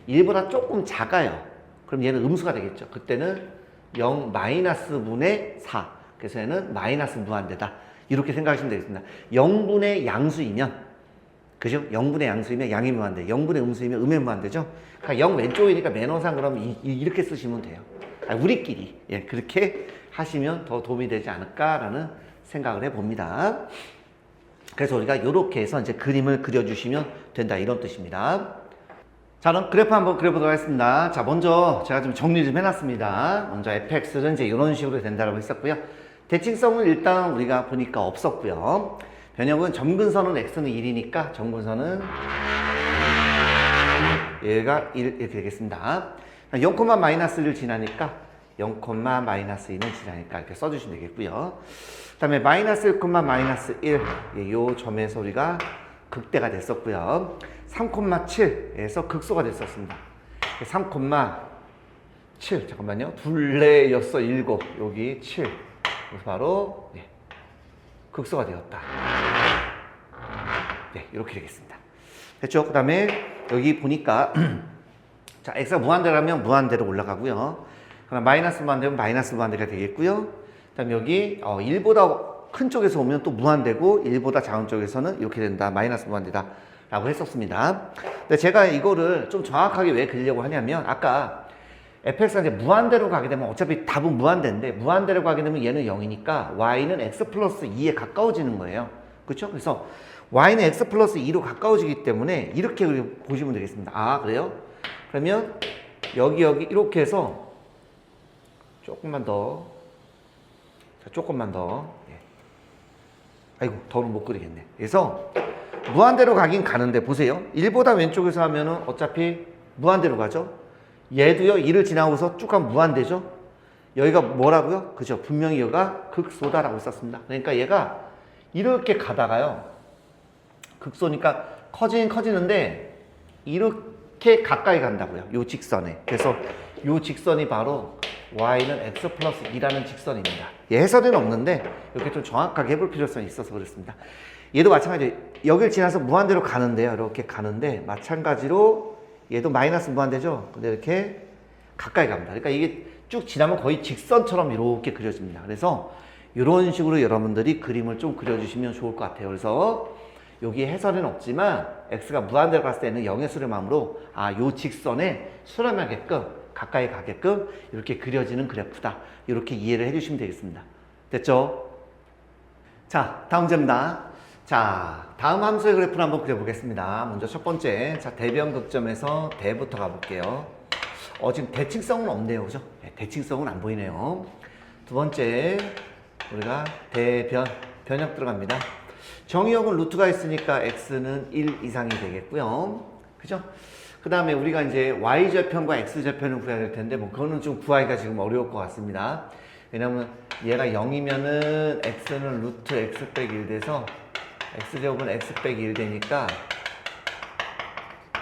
1보다 조금 작아요. 그럼 얘는 음수가 되겠죠. 그때는 0 마이너스 분의 4. 그래서 얘는 마이너스 무한대다. 이렇게 생각하시면 되겠습니다. 0분의 양수이면 그죠? 0분의 양수이면 양이 무한대, 0분의 음수이면 음의 무한대죠? 그러니까 0 왼쪽이니까 매너상 그러면 이렇게 쓰시면 돼요. 우리끼리 예, 그렇게 하시면 더 도움이 되지 않을까라는 생각을 해봅니다. 그래서 우리가 이렇게 해서 이제 그림을 그려주시면 된다 이런 뜻입니다. 자, 그럼 그래프 한번 그려보도록 하겠습니다. 자, 먼저 제가 좀 정리 좀 해놨습니다. 먼저 fx는 이제 이런 식으로 된다고 했었고요. 대칭성은 일단 우리가 보니까 없었고요. 변형은 점근선은 x는 1이니까 점근선은 얘가 1 이렇게 되겠습니다. 0, 마이너스 1을 지나니까 0, 마이너스 2는 지나니까 이렇게 써주시면 되겠고요. 그 다음에 마이너스 1, 마이너스 1 요 점에서 우리가 극대가 됐었고요. 3,7에서 극소가 됐었습니다. 3,7 잠깐만요. 둘레 였어 7 여기 7 그래서 바로 극소가 되었다. 네, 이렇게 되겠습니다. 됐죠? 그 다음에 여기 보니까 자, x가 무한대라면 무한대로 올라가고요. 그럼 마이너스 무한대면 마이너스 무한대가 되겠고요. 그 다음에 여기 1보다 큰 쪽에서 오면 또 무한대고 1보다 작은 쪽에서는 이렇게 된다. 마이너스 무한대다. 라고 했었습니다. 근데 제가 이거를 좀 정확하게 왜 그리려고 하냐면 아까 fx가 이제 무한대로 가게 되면 어차피 답은 무한대인데 무한대로 가게 되면 얘는 0이니까 y는 x 플러스 2에 가까워지는 거예요. 그렇죠? 그래서 y는 x 플러스 2로 가까워지기 때문에 이렇게 보시면 되겠습니다. 아, 그래요? 그러면 여기 이렇게 해서 조금만 더 자, 조금만 더 아이고 더는 못 그리겠네. 그래서 무한대로 가긴 가는데 보세요. 1보다 왼쪽에서 하면은 어차피 무한대로 가죠. 얘도요 2를 지나고서 쭉 가면 무한대죠. 여기가 뭐라고요? 그죠? 분명히 여기가 극소다라고 썼습니다. 그러니까 얘가 이렇게 가다가요 극소니까 커지는데 이렇게 가까이 간다고요. 요 직선에. 그래서 요 직선이 바로 y는 x 플러스 2라는 직선입니다. 해설은 없는데 이렇게 좀 정확하게 해볼 필요성이 있어서 그렇습니다. 얘도 마찬가지로 여길 지나서 무한대로 가는데요. 이렇게 가는데 마찬가지로 얘도 마이너스 무한대죠. 근데 이렇게 가까이 갑니다. 그러니까 이게 쭉 지나면 거의 직선처럼 이렇게 그려집니다. 그래서 이런 식으로 여러분들이 그림을 좀 그려주시면 좋을 것 같아요. 그래서 여기 해설은 없지만 x가 무한대로 갔을 때는 0의 수렴함으로 요 직선에 수렴하게끔 가까이 가게끔 이렇게 그려지는 그래프다. 이렇게 이해를 해주시면 되겠습니다. 됐죠? 자, 다음 문제입니다. 자, 다음 함수의 그래프를 한번 그려보겠습니다. 먼저 첫 번째, 자, 대변 극점에서 대부터 가볼게요. 지금 대칭성은 없네요. 그죠? 네, 대칭성은 안 보이네요. 두 번째, 우리가 변역 들어갑니다. 정의역은 루트가 있으니까 x는 1 이상이 되겠고요. 그죠? 그 다음에 우리가 이제 y절편과 x절편을 구해야 될 텐데, 뭐, 그거는 좀 구하기가 지금 어려울 것 같습니다. 왜냐면 얘가 0이면은 x는 루트 x 빼기 1 돼서 x제곱은 x 빼기 1 되니까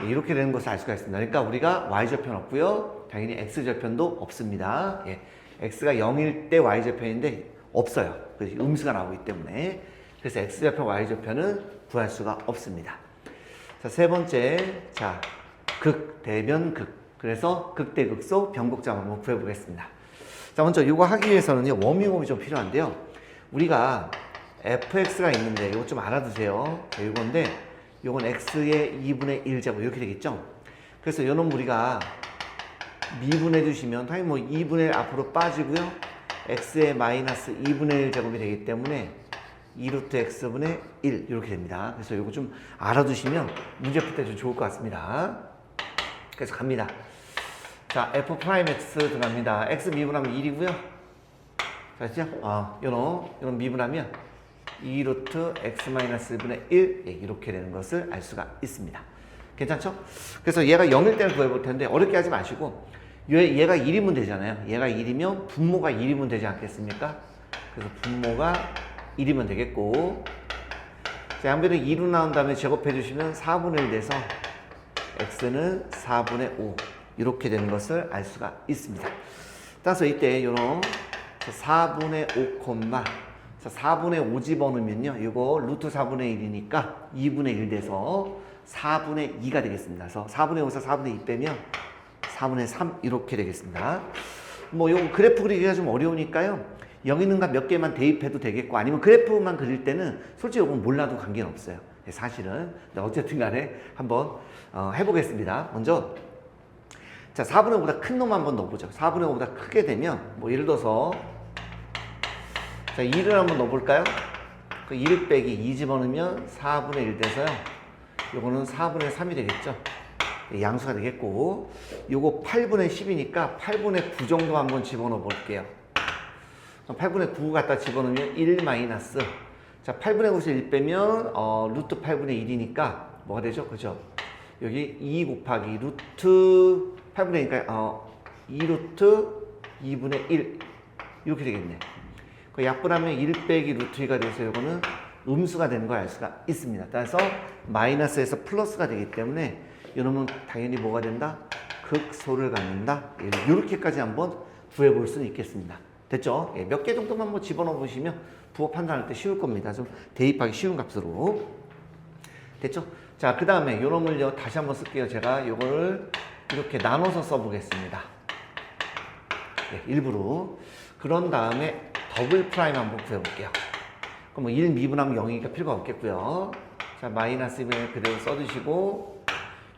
이렇게 되는 것을 알 수가 있습니다. 그러니까 우리가 y절편 없고요. 당연히 x절편도 없습니다. 예. x가 0일 때 y절편인데 없어요. 그래서 음수가 나오기 때문에. 그래서 x절편, y절편은 구할 수가 없습니다. 자, 세 번째, 자, 극, 대변, 극. 그래서 극대, 극소, 변곡점 한번 구해보겠습니다. 자, 먼저 이거 하기 위해서는요, 워밍업이 좀 필요한데요. 우리가 fx가 있는데, 이거 좀 알아두세요. 자, 이건데, 이건 x의 2분의 1제곱, 이렇게 되겠죠? 그래서 이놈 우리가 미분해 주시면, 당연히 뭐 2분의 1 앞으로 빠지고요. x의 마이너스 2분의 1제곱이 되기 때문에 2루트 x분의 1 이렇게 됩니다. 그래서 이거 좀 알아두시면 문제 풀 때 좀 좋을 것 같습니다. 그래서 갑니다. 자, f'x 들어갑니다. x 미분하면 1이고요. 아시죠? 이런 미분하면 2루트 x 마이너스 1분의 1 이렇게 되는 것을 알 수가 있습니다. 괜찮죠? 그래서 얘가 0일 때는 구해볼 텐데 어렵게 하지 마시고 얘가 1이면 되잖아요. 얘가 1이면 분모가 1이면 되지 않겠습니까? 그래서 분모가 1이면 되겠고, 자, 한 번에 2로 나온 다음에 제곱해 주시면 4분의 1 돼서 x는 4분의 5 이렇게 되는 것을 알 수가 있습니다. 따라서 이때 요런 4분의 5, 자, 4분의 5 집어넣으면요, 이거 루트 4분의 1이니까 2분의 1 돼서 4분의 2가 되겠습니다. 그래서 4분의 5에서 4분의 2 빼면 4분의 3 이렇게 되겠습니다. 뭐 요거 그래프 그리기가 좀 어려우니까요, 여기 있는 거 몇 개만 대입해도 되겠고, 아니면 그래프만 그릴 때는 솔직히 이건 몰라도 관계는 없어요. 사실은. 어쨌든 간에 한번 해보겠습니다. 먼저, 자, 4분의 5보다 큰 놈 한번 넣어보죠. 4분의 5보다 크게 되면, 뭐 예를 들어서, 자, 2를 한번 넣어볼까요? 그 1 빼기 2 집어넣으면 4분의 1 돼서요. 요거는 4분의 3이 되겠죠. 양수가 되겠고, 요거 8분의 10이니까 8분의 9 정도 한번 집어넣어 볼게요. 8분의 9 갖다 집어넣으면 1 마이너스. 자, 8분의 9에서 1 빼면, 루트 8분의 1이니까 뭐가 되죠? 그죠? 여기 2 곱하기 루트 8분의 1이니까 2 루트 2분의 1 이렇게 되겠네. 그 약분하면 1 빼기 루트 2가 돼서 이거는 음수가 되는 걸 알 수가 있습니다. 따라서 마이너스에서 플러스가 되기 때문에 이놈은 당연히 뭐가 된다? 극소를 갖는다. 이렇게까지 한번 구해볼 수는 있겠습니다. 됐죠? 예, 몇 개 정도만 뭐 집어넣어 보시면 부호 판단할 때 쉬울 겁니다. 좀 대입하기 쉬운 값으로. 됐죠? 자, 그 다음에 요놈을요 다시 한번 쓸게요. 제가 요거를 이렇게 나눠서 써보겠습니다. 예, 일부러. 그런 다음에 더블 프라임 한번 구해볼게요. 그럼 뭐 1 미분하면 0이니까 필요가 없겠고요. 자, 마이너스 1을 그대로 써주시고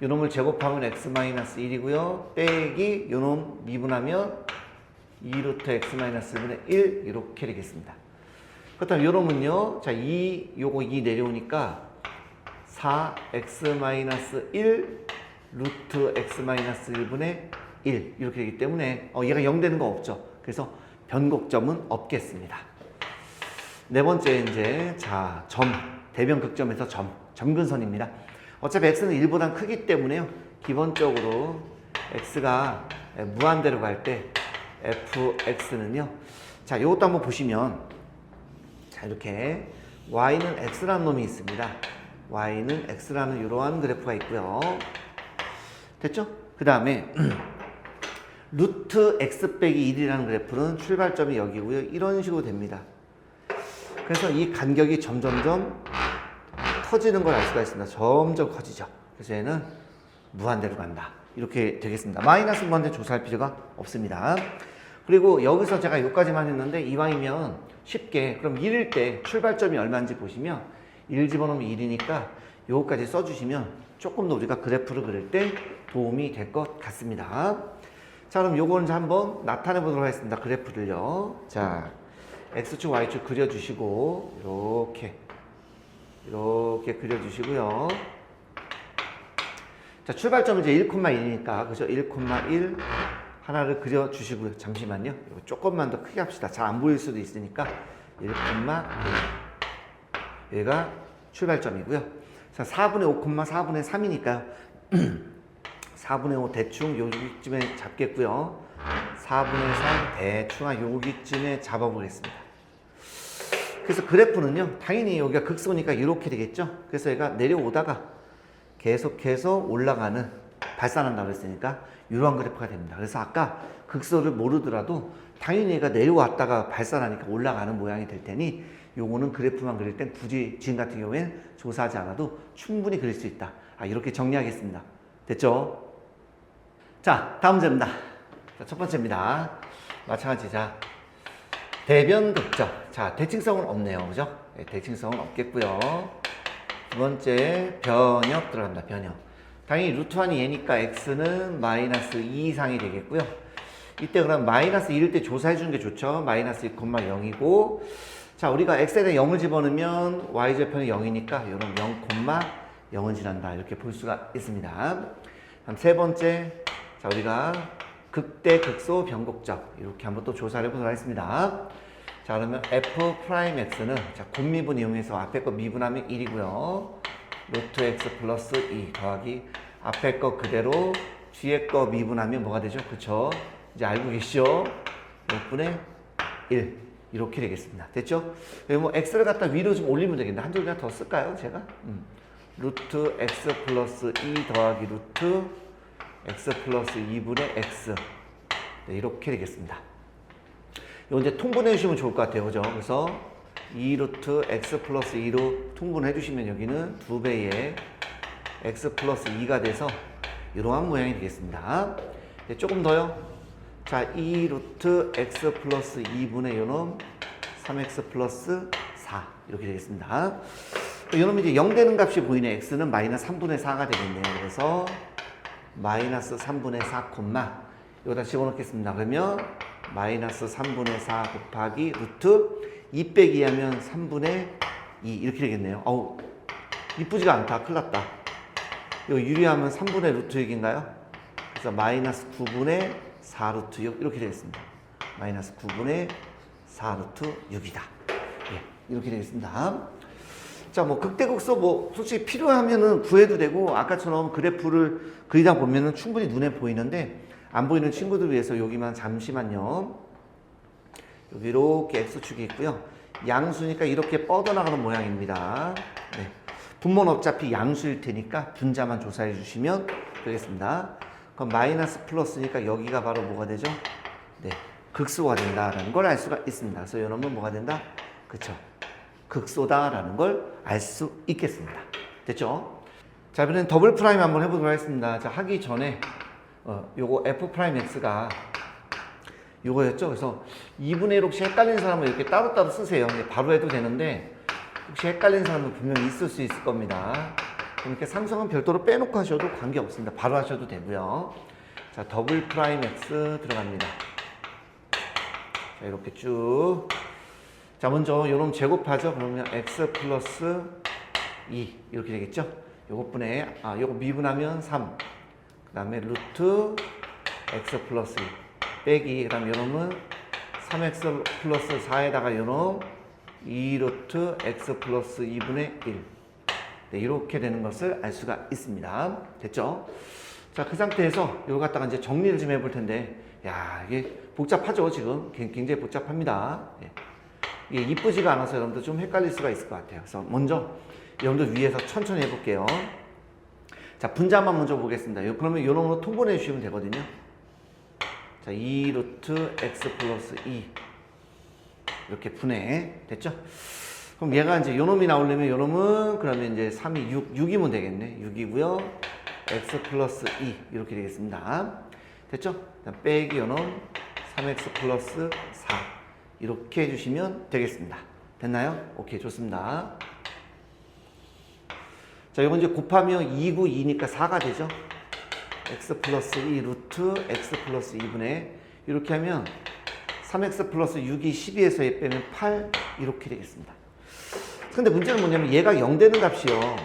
요놈을 제곱하면 x 마이너스 1이고요. 빼기 요놈 미분하면 2 루트 x 마이너스 1분의 1 이렇게 되겠습니다. 그렇다면 요놈은요. 자, 요거 2 내려오니까 4x 마이너스 1 루트 x 마이너스 1분의 1 이렇게 되기 때문에 얘가 0 되는 거 없죠. 그래서 변곡점은 없겠습니다. 네 번째 이제 자, 대변 극점에서 점근선입니다. 어차피 x는 1보다 크기 때문에요. 기본적으로 x가 무한대로 갈 때 fx는요. 자, 이것도 한번 보시면 자, 이렇게 y는 x라는 놈이 있습니다. y는 x라는 이러한 그래프가 있고요. 됐죠? 그 다음에 루트 x 빼기 1이라는 그래프는 출발점이 여기고요. 이런 식으로 됩니다. 그래서 이 간격이 점점점 커지는 걸 알 수가 있습니다. 점점 커지죠. 그래서 얘는 무한대로 간다. 이렇게 되겠습니다. 마이너스 무한대 조사할 필요가 없습니다. 그리고 여기서 제가 여기까지만 했는데 이왕이면 쉽게 그럼 1일 때 출발점이 얼마인지 보시면 1 집어넣으면 1이니까 요거까지 써주시면 조금 더 우리가 그래프를 그릴 때 도움이 될 것 같습니다. 자, 그럼 요거는 이제 한번 나타내 보도록 하겠습니다. 그래프를요. 자, x축, y축 그려주시고 이렇게 그려주시고요. 자, 출발점은 이제 1,1이니까 그죠? 1,1 하나를 그려주시고요. 잠시만요. 이거 조금만 더 크게 합시다. 잘 안 보일 수도 있으니까 1,1 여기가 출발점이고요. 자, 4분의 5, 4분의 3이니까요. 4분의 5 대충 여기쯤에 잡겠고요. 4분의 3 대충 여기쯤에 잡아보겠습니다. 그래서 그래프는요. 당연히 여기가 극소니까 이렇게 되겠죠. 그래서 얘가 내려오다가 계속해서 올라가는 발산한다고 그랬으니까 이러한 그래프가 됩니다. 그래서 아까 극소를 모르더라도 당연히 얘가 내려왔다가 발산하니까 올라가는 모양이 될 테니 요거는 그래프만 그릴 땐 굳이 지금 같은 경우에는 조사하지 않아도 충분히 그릴 수 있다. 이렇게 정리하겠습니다. 됐죠? 자, 다음 문제입니다. 자, 첫 번째입니다. 마찬가지. 자, 대변 극점. 자, 대칭성은 없네요. 그죠? 네, 대칭성은 없겠고요. 두 번째, 변역 들어갑니다. 변역. 당연히 루트 1이 얘니까 x는 마이너스 2 이상이 되겠고요. 이때 그럼 마이너스 1일 때 조사해 주는 게 좋죠. 마이너스 1,0이고. 자, 우리가 x에 대해 0을 집어넣으면 y절편이 0이니까 이런 0,0은 지난다. 이렇게 볼 수가 있습니다. 다음 세 번째. 자, 우리가 극대 극소 변곡점 이렇게 한번 또 조사를 해보도록 하겠습니다. 자, 그러면 f'x는 자, 곱미분 이용해서 앞에 거 미분하면 1이고요. 루트 x 플러스 2 더하기 앞에 거 그대로 뒤에 거 미분하면 뭐가 되죠? 그쵸? 이제 알고 계시죠? 6분의 1 이렇게 되겠습니다. 됐죠? 여기 뭐 x를 갖다 위로 좀 올리면 되겠는데 한 줄이나 더 쓸까요? 제가? 루트 x 플러스 2 더하기 루트 x 플러스 2분의 x 네, 이렇게 되겠습니다. 이거 이제 통분해 주시면 좋을 것 같아요. 그죠? 그래서 2 루트 x 플러스 2로 통분해 주시면 여기는 2배의 x 플러스 2가 돼서 이러한 모양이 되겠습니다. 네, 조금 더요. 자, 2 루트 x 플러스 2분의 요놈 3x 플러스 4 이렇게 되겠습니다. 요놈이 이제 0 되는 값이 보이네. x는 마이너스 3분의 4가 되겠네요. 그래서 마이너스 3분의 4, 여기다 집어넣겠습니다. 그러면 마이너스 3분의 4 곱하기 루트 2 빼기 하면 3분의 2 이렇게 되겠네요. 어우, 이쁘지가 않다. 큰일 났다. 이거 유리하면 3분의 루트 6인가요? 그래서 마이너스 9분의 4 루트 6 이렇게 되겠습니다. 마이너스 9분의 4 루트 6이다. 예, 이렇게 되겠습니다. 자, 뭐 극대극소 뭐 솔직히 필요하면은 구해도 되고 아까처럼 그래프를 그리다 보면은 충분히 눈에 보이는데 안 보이는 친구들 위해서 여기만 잠시만요. 여기 이렇게 x축이 있고요. 양수니까 이렇게 뻗어나가는 모양입니다. 네. 분모는 어차피 양수일 테니까 분자만 조사해 주시면 되겠습니다. 그럼 마이너스 플러스니까 여기가 바로 뭐가 되죠? 네, 극소가 된다라는 걸 알 수가 있습니다. 그래서 이놈은 뭐가 된다? 그쵸? 극소다라는 걸 알 수 있겠습니다. 됐죠? 자, 이번엔 더블 프라임 한번 해보도록 하겠습니다. 자, 하기 전에 요거 f 프라임 x가 요거였죠. 그래서 2분의 1 혹시 헷갈리는 사람은 이렇게 따로따로 쓰세요. 바로 해도 되는데 혹시 헷갈리는 사람은 분명히 있을 수 있을 겁니다. 이렇게 삼성은 별도로 빼놓고 하셔도 관계없습니다. 바로 하셔도 되고요. 자, 더블 프라임 x 들어갑니다. 자, 이렇게 쭉. 자, 먼저 요놈 제곱하죠. 그러면 x 플러스 2 이렇게 되겠죠. 요것분에 요거 미분하면 3. 그 다음에 루트 x 플러스 2 빼기. 그 다음 요놈은 3x 플러스 4에다가 요놈 2루트 x 플러스 2분의 1. 네, 이렇게 되는 것을 알 수가 있습니다. 됐죠? 자, 그 상태에서 이걸 갖다가 이제 정리를 좀 해볼 텐데, 야, 이게 복잡하죠, 지금? 굉장히 복잡합니다. 예. 이게 이쁘지가 않아서 여러분들 좀 헷갈릴 수가 있을 것 같아요. 그래서 먼저 여러분들 위에서 천천히 해볼게요. 자, 분자만 먼저 보겠습니다. 그러면 요 놈으로 통분해 주시면 되거든요. 자, 2루트 x 플러스 2. 이렇게 분해. 됐죠? 그럼 얘가 이제 요 놈이 나오려면 요 놈은 그러면 이제 3이 6이면 되겠네. 6이고요. x 플러스 2 이렇게 되겠습니다. 됐죠? 빼기 요 놈 3x 플러스 4 이렇게 해주시면 되겠습니다. 됐나요? 오케이, 좋습니다. 자, 이건 이제 곱하면 2구 2니까 4가 되죠? x 플러스 2 루트 x 플러스 2분의 이렇게 하면 3x 플러스 6이 12에서 얘 빼면 8 이렇게 되겠습니다. 근데 문제는 뭐냐면 얘가 0 되는 값이요.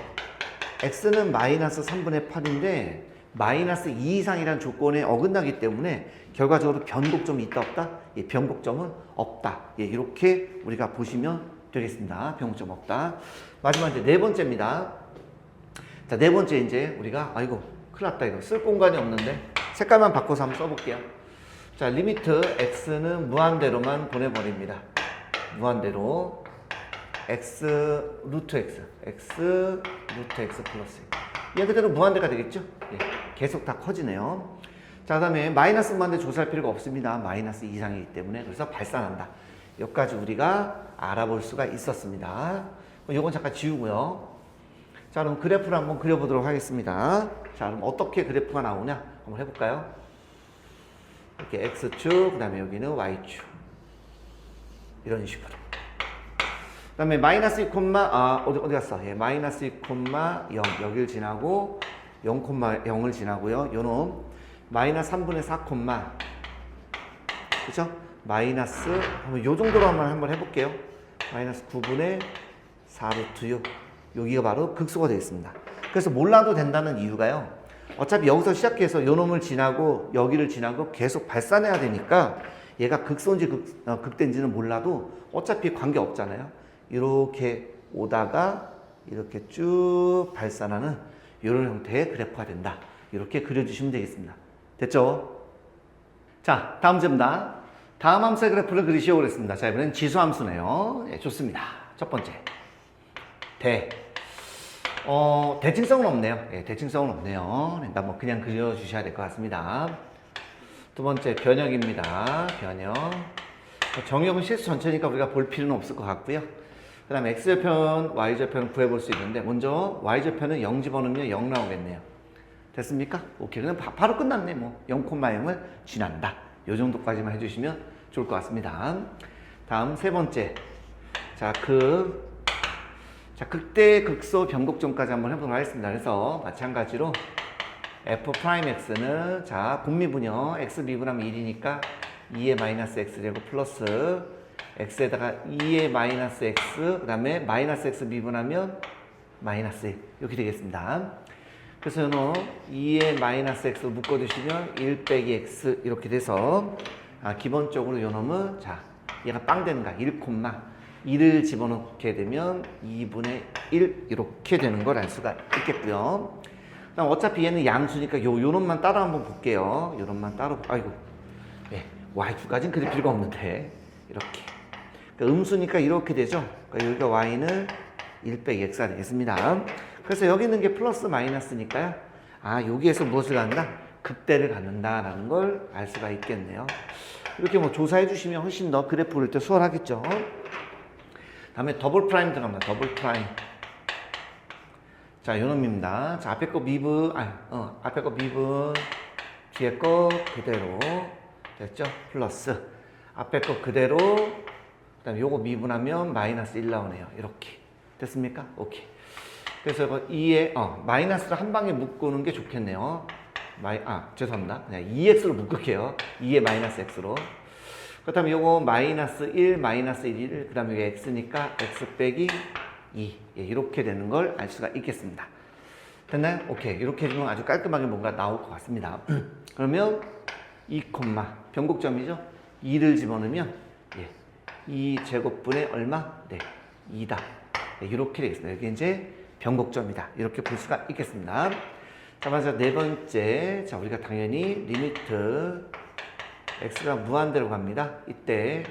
x는 마이너스 3분의 8인데 마이너스 2 이상이라는 조건에 어긋나기 때문에 결과적으로 변곡점이 있다 없다? 예, 변곡점은 없다. 예, 이렇게 우리가 보시면 되겠습니다. 변곡점 없다. 마지막 이제 네 번째입니다. 자, 네 번째 이제 우리가 아이고 큰일 났다. 이거 쓸 공간이 없는데 색깔만 바꿔서 한번 써볼게요. 자, 리미트 x는 무한대로만 보내버립니다. 무한대로 x 루트 x 루트 x 플러스 얘 그대로 무한대가 되겠죠? 예, 계속 다 커지네요. 자, 그 다음에 마이너스 무한대 조사할 필요가 없습니다. 마이너스 이상이기 때문에. 그래서 발산한다. 여기까지 우리가 알아볼 수가 있었습니다. 이건 잠깐 지우고요. 자, 그럼 그래프를 한번 그려보도록 하겠습니다. 자, 그럼 어떻게 그래프가 나오냐 한번 해볼까요? 이렇게 x축, 그 다음에 여기는 y축. 이런 식으로. 그 다음에 마이너스 2, 어디 갔어? 예, 마이너스 2, 0 여길 지나고 0, 0을 지나고요. 요놈 마이너스 3분의 4, 그죠? 마이너스 요 정도로 한번 해볼게요. 마이너스 9분의 4루트 6. 여기가 바로 극소가 되겠습니다. 그래서 몰라도 된다는 이유가요. 어차피 여기서 시작해서 요 놈을 지나고 여기를 지나고 계속 발산해야 되니까 얘가 극소인지 극대인지는 몰라도 어차피 관계 없잖아요. 이렇게 오다가 이렇게 쭉 발산하는 이런 형태의 그래프가 된다. 이렇게 그려주시면 되겠습니다. 됐죠? 자, 다음 문제입니다. 다음 함수의 그래프를 그리시오 그랬습니다. 자, 이번엔 지수함수네요. 예, 좋습니다. 첫 번째. 대칭성은 없네요. 예, 대칭성은 없네요. 그러니까 뭐 그냥 그려주셔야 될 것 같습니다. 두 번째, 변역입니다. 변역. 정역은 실수 전체니까 우리가 볼 필요는 없을 것 같고요. 그 다음에 x절편, y절편을 구해볼 수 있는데 먼저 y절편은 0 집어넣으면 0 나오겠네요. 됐습니까? 오케이. 그럼 바로 끝났네. 뭐 0,0을 지난다. 요 정도까지만 해주시면 좋을 것 같습니다. 다음 세 번째. 자, 극대, 극소, 변곡점까지 한번 해보도록 하겠습니다. 그래서 마찬가지로 f'x는 자, 분미분요. x 미분하면 1이니까 2의 마이너스 x 제곱 플러스 x에다가 2의 마이너스 x 그 다음에 마이너스 x 미분하면 마이너스 1 이렇게 되겠습니다. 그래서 요놈 2의 마이너스 x로 묶어주시면 1 빼기 x 이렇게 돼서 기본적으로 요놈은 자 얘가 빵 되는가 1, 2를 집어넣게 되면 2분의 1 이렇게 되는 걸 알 수가 있겠고요. 그다음 어차피 얘는 양수니까 요 놈만 따로 한번 볼게요. 요 놈만 따로 아이고 네, y 두 가지는 그릴 필요가 없는데 이렇게 그러니까 음수니까 이렇게 되죠. 그러니까 여기가 y는 1 빼기 x가 되겠습니다. 그래서 여기 있는 게 플러스 마이너스니까요. 아 여기에서 무엇을 갖는다? 극대를 갖는다라는 걸 알 수가 있겠네요. 이렇게 뭐 조사해 주시면 훨씬 더 그래프 그릴 때 수월하겠죠. 다음에 더블 프라임 들어갑니다. 더블 프라임. 자, 요 놈입니다. 자, 앞에 거 미분, 앞에 거 미분, 뒤에 거 그대로 됐죠? 플러스. 앞에 거 그대로, 그 다음에 요거 미분하면 마이너스 1 나오네요. 이렇게. 됐습니까? 오케이. 그래서 이거 2에, 마이너스를 한 방에 묶는 게 좋겠네요. 죄송합니다. 그냥 2x로 묶을게요. 2에 마이너스 x로. 그 다음에 요거 마이너스 1, 마이너스 1, 그 다음에 이게 x니까 x 빼기 2. 예, 이렇게 되는 걸 알 수가 있겠습니다. 됐나요? 오케이. 이렇게 해주면 아주 깔끔하게 뭔가 나올 것 같습니다. 그러면 2, 변곡점이죠? 2를 집어넣으면, 예, 2제곱분의 얼마? 네, 2다. 네, 이렇게 되겠습니다. 여기 이제 변곡점이다. 이렇게 볼 수가 있겠습니다. 자, 맞아. 네 번째. 자, 우리가 당연히 리미트 x가 무한대로 갑니다. 이때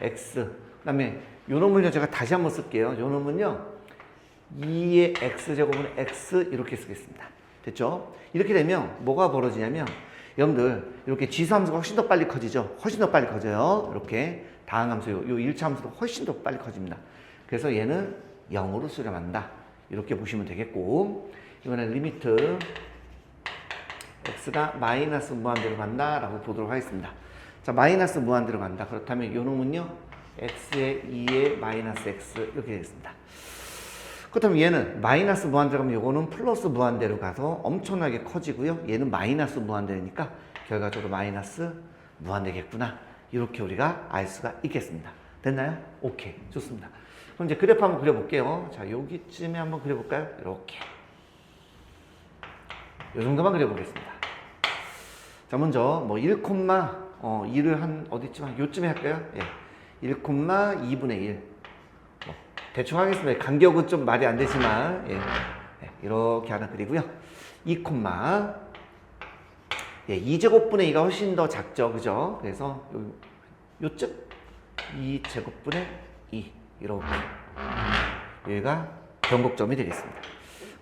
x. 그 다음에 요 놈을요, 제가 다시 한번 쓸게요. 요 놈은요, 2의 x제곱은 x 이렇게 쓰겠습니다. 됐죠? 이렇게 되면 뭐가 벌어지냐면, 여러분들, 이렇게 지수함수가 훨씬 더 빨리 커지죠? 훨씬 더 빨리 커져요. 이렇게 다항함수, 요 1차 함수도 훨씬 더 빨리 커집니다. 그래서 얘는 0으로 수렴한다. 이렇게 보시면 되겠고, 이번엔 리미트 x가 마이너스 무한대로 간다 라고 보도록 하겠습니다. 자, 마이너스 무한대로 간다. 그렇다면 요 놈은요, x의 2의 마이너스 x 이렇게 되겠습니다. 그렇다면 얘는 마이너스 무한대로 가면 요거는 플러스 무한대로 가서 엄청나게 커지고요. 얘는 마이너스 무한대니까 결과적으로 마이너스 무한대겠구나. 이렇게 우리가 알 수가 있겠습니다. 됐나요? 오케이. 좋습니다. 그럼 이제 그래프 한번 그려볼게요. 자, 여기쯤에 한번 그려볼까요? 이렇게. 요 정도만 그려보겠습니다. 자, 먼저 뭐 1,2를 한 어디쯤 한 요쯤에 할까요? 예. 1,2분의 1. 뭐 대충 하겠습니다. 간격은 좀 말이 안 되지만 예. 예. 이렇게 하나 그리고요. 2, 예. 2제곱분의 2가 훨씬 더 작죠. 그죠? 그래서 요쯤 2제곱분의 2 이렇게 여기가 변곡점이 되겠습니다.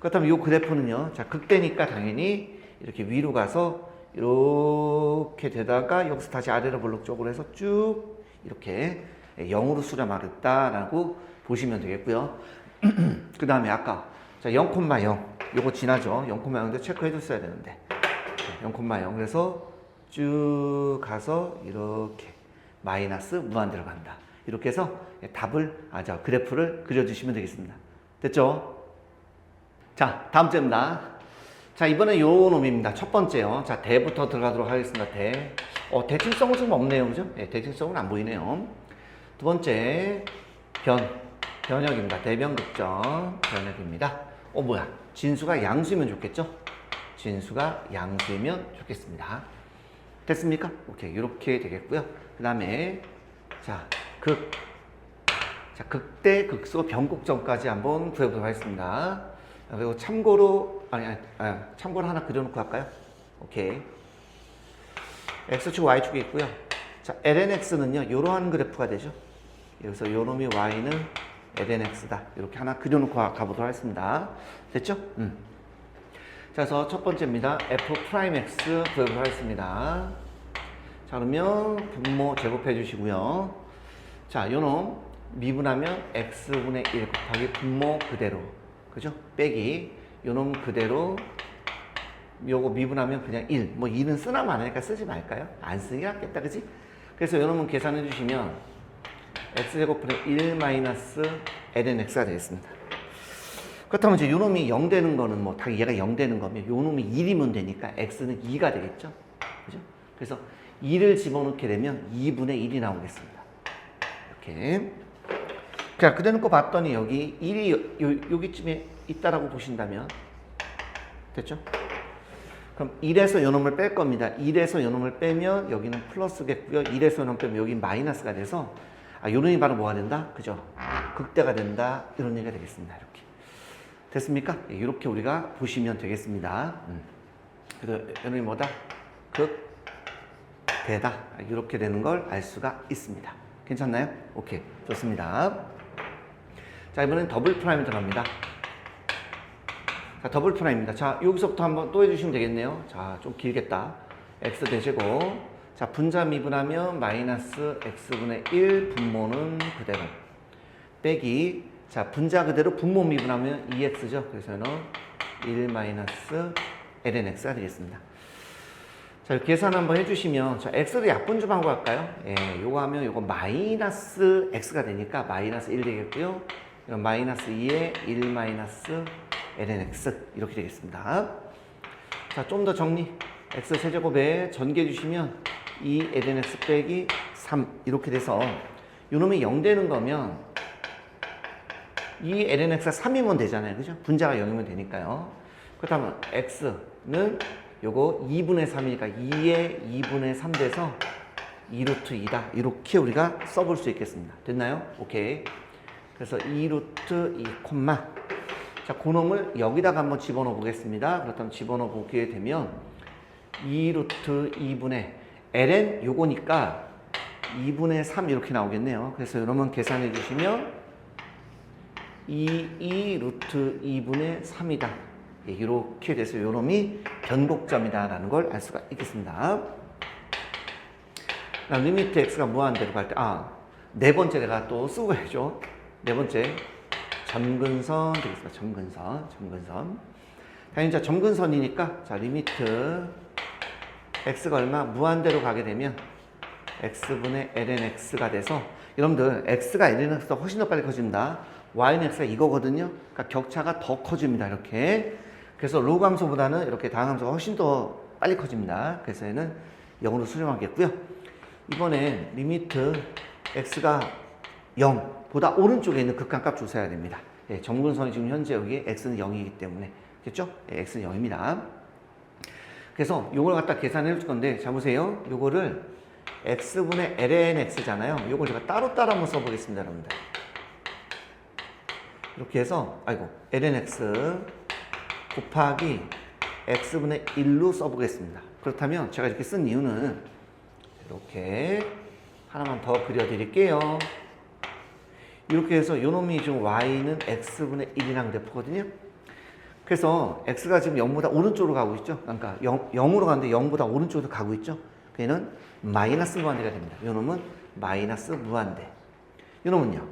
그렇다면 이 그래프는요, 자, 극대니까 당연히 이렇게 위로 가서 이렇게 되다가 여기서 다시 아래로 볼록 쪽으로 해서 쭉 이렇게 0으로 수렴하겠다라고 보시면 되겠고요. 그 다음에 아까 자, 0,0 요거 지나죠. 0,0인데 체크해 줬어야 되는데 0,0 그래서 쭉 가서 이렇게 마이너스 무한대로 간다. 이렇게 해서 답을 그래프를 그려주시면 되겠습니다. 됐죠? 자, 다음 주입니다. 자, 이번에 요 놈입니다. 첫 번째요. 자, 대부터 들어가도록 하겠습니다. 대. 대칭성은 좀 없네요. 그죠? 네, 대칭성은 안 보이네요. 두 번째, 변역입니다. 대변극점, 변역입니다. 뭐야. 진수가 양수이면 좋겠죠? 진수가 양수이면 좋겠습니다. 됐습니까? 오케이. 이렇게 되겠고요. 그 다음에, 자, 극대, 극소, 변곡점까지 한번 구해보도록 하겠습니다. 그리고 참고로, 참고로 하나 그려놓고 할까요? 오케이. X축, Y축이 있고요. 자, lnx는요, 이러한 그래프가 되죠. 여기서 요 놈이 Y는 lnx다. 이렇게 하나 그려놓고 가보도록 하겠습니다. 됐죠? 자, 그래서 첫 번째입니다. f'x 구해보도록 하겠습니다. 자, 그러면 분모 제곱해 주시고요. 자, 요 놈 미분하면 x분의 1 곱하기 분모 그대로. 그죠? 빼기 요놈 그대로 요거 미분하면 그냥 1. 뭐 2는 쓰나 마나니까 쓰지 말까요? 안 쓰는 게 낫겠다. 그지? 그래서 요놈은 계산해 주시면 x제곱분의 1 마이너스 lnx가 되겠습니다. 그렇다면 이제 요놈이 0 되는 거는 뭐 다 얘가 0 되는 거면 요놈이 1이면 되니까 x는 2가 되겠죠? 그죠? 그래서 2를 집어넣게 되면 2분의 1이 나오겠습니다. 이렇게. 자, 그래놓고 봤더니 여기 1이 여기쯤에 있다라고 보신다면 됐죠? 그럼 1에서 요놈을 뺄 겁니다. 1에서 요놈을 빼면 여기는 플러스겠고요. 1에서 요놈 빼면 여기 마이너스가 돼서 요놈이 바로 뭐가 된다? 그죠? 극대가 된다. 이런 얘기가 되겠습니다. 이렇게. 됐습니까? 이렇게 우리가 보시면 되겠습니다. 그래서 여러분이 뭐다? 극대다. 이렇게 되는 걸 알 수가 있습니다. 괜찮나요? 오케이. 좋습니다. 자, 이번엔 더블 프라임 들어갑니다. 자, 더블 프라임입니다. 자, 여기서부터 한번 또 해주시면 되겠네요. 자, 좀 길겠다. x 대제곱. 자, 분자 미분하면 마이너스 x분의 1 분모는 그대로. 빼기. 자, 분자 그대로 분모 미분하면 2x죠. 그래서는 1 마이너스 ln x가 되겠습니다. 자, 계산 한번 해주시면, 자, x를 약분주 방법할까요? 예, 요거 하면 요거 마이너스 x가 되니까 마이너스 1 되겠고요. 이건 마이너스 2에 1 마이너스 ln x 이렇게 되겠습니다. 자, 좀 더 정리. x 세제곱에 전개해 주시면 2 ln x 빼기 3 이렇게 돼서 요놈이 0 되는 거면 2 ln x가 3이면 되잖아요. 그죠? 분자가 0이면 되니까요. 그렇다면 x는 요거 2분의 3이니까 2에 2분의 3 돼서 2루트 2다. 이렇게 우리가 써볼 수 있겠습니다. 됐나요? 오케이. 그래서 2루트 2 콤마. 자, 그놈을 여기다가 한번 집어넣어 보겠습니다. 그렇다면 집어넣어 보게 되면 2루트 2분의 ln 요거니까 2분의 3 이렇게 나오겠네요. 그래서 여러분 계산해 주시면 2 루트 2분의 3이다. 예, 이렇게 돼서 요놈이 변곡점이다라는 걸 알 수가 있겠습니다. 리미트 x가 무한대로 갈 때, 네 번째 내가 또 쓰고 가야죠. 네 번째, 점근선 되겠습니다. 점근선. 당연히 자, 점근선이니까, 자, 리미트 x가 얼마? 무한대로 가게 되면 x분의 ln x가 돼서, 여러분들, x가 ln x보다 훨씬 더 빨리 커집니다. y는 x가 이거거든요. 그러니까 격차가 더 커집니다. 이렇게. 그래서 로그 함수보다는 이렇게 다항 함수가 훨씬 더 빨리 커집니다. 그래서 얘는 0으로 수렴하겠고요. 이번엔 리미트 x가 0보다 오른쪽에 있는 극한값 주셔야 됩니다. 예, 점근선이 지금 현재 여기 x는 0이기 때문에. 됐죠? 예, x는 0입니다. 그래서 요걸 갖다 계산해 줄 건데, 자 보세요. 요거를 x분의 ln x잖아요. 요걸 제가 따로따로 한번 써보겠습니다, 여러분들. 이렇게 해서, ln x 곱하기 x분의 1로 써보겠습니다. 그렇다면 제가 이렇게 쓴 이유는 이렇게 하나만 더 그려드릴게요. 이렇게 해서 요놈이 지금 y는 x분의 1이랑 대표거든요. 그래서 x가 지금 0보다 오른쪽으로 가고 있죠. 그러니까 0으로 가는데 0보다 오른쪽으로 가고 있죠. 얘는 마이너스 무한대가 됩니다. 요놈은 마이너스 무한대. 요놈은요.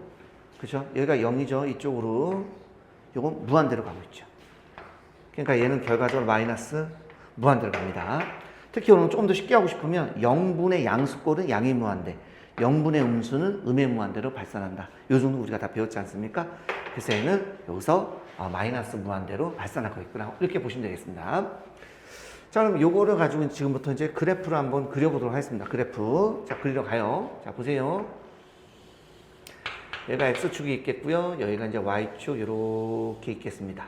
그죠? 여기가 0이죠. 이쪽으로. 요건 무한대로 가고 있죠. 그러니까 얘는 결과적으로 마이너스 무한대로 갑니다. 특히 오늘 조금 더 쉽게 하고 싶으면 0분의 양수꼴은 양의 무한대, 0분의 음수는 음의 무한대로 발산한다. 요 정도 우리가 다 배웠지 않습니까? 그래서 얘는 여기서 마이너스 무한대로 발산하고 있구나. 이렇게 보시면 되겠습니다. 자, 그럼 요거를 가지고 지금부터 이제 그래프를 한번 그려보도록 하겠습니다. 그래프. 자, 그리러 가요. 자, 보세요. 얘가 x축이 있겠고요. 여기가 이제 y축 이렇게 있겠습니다.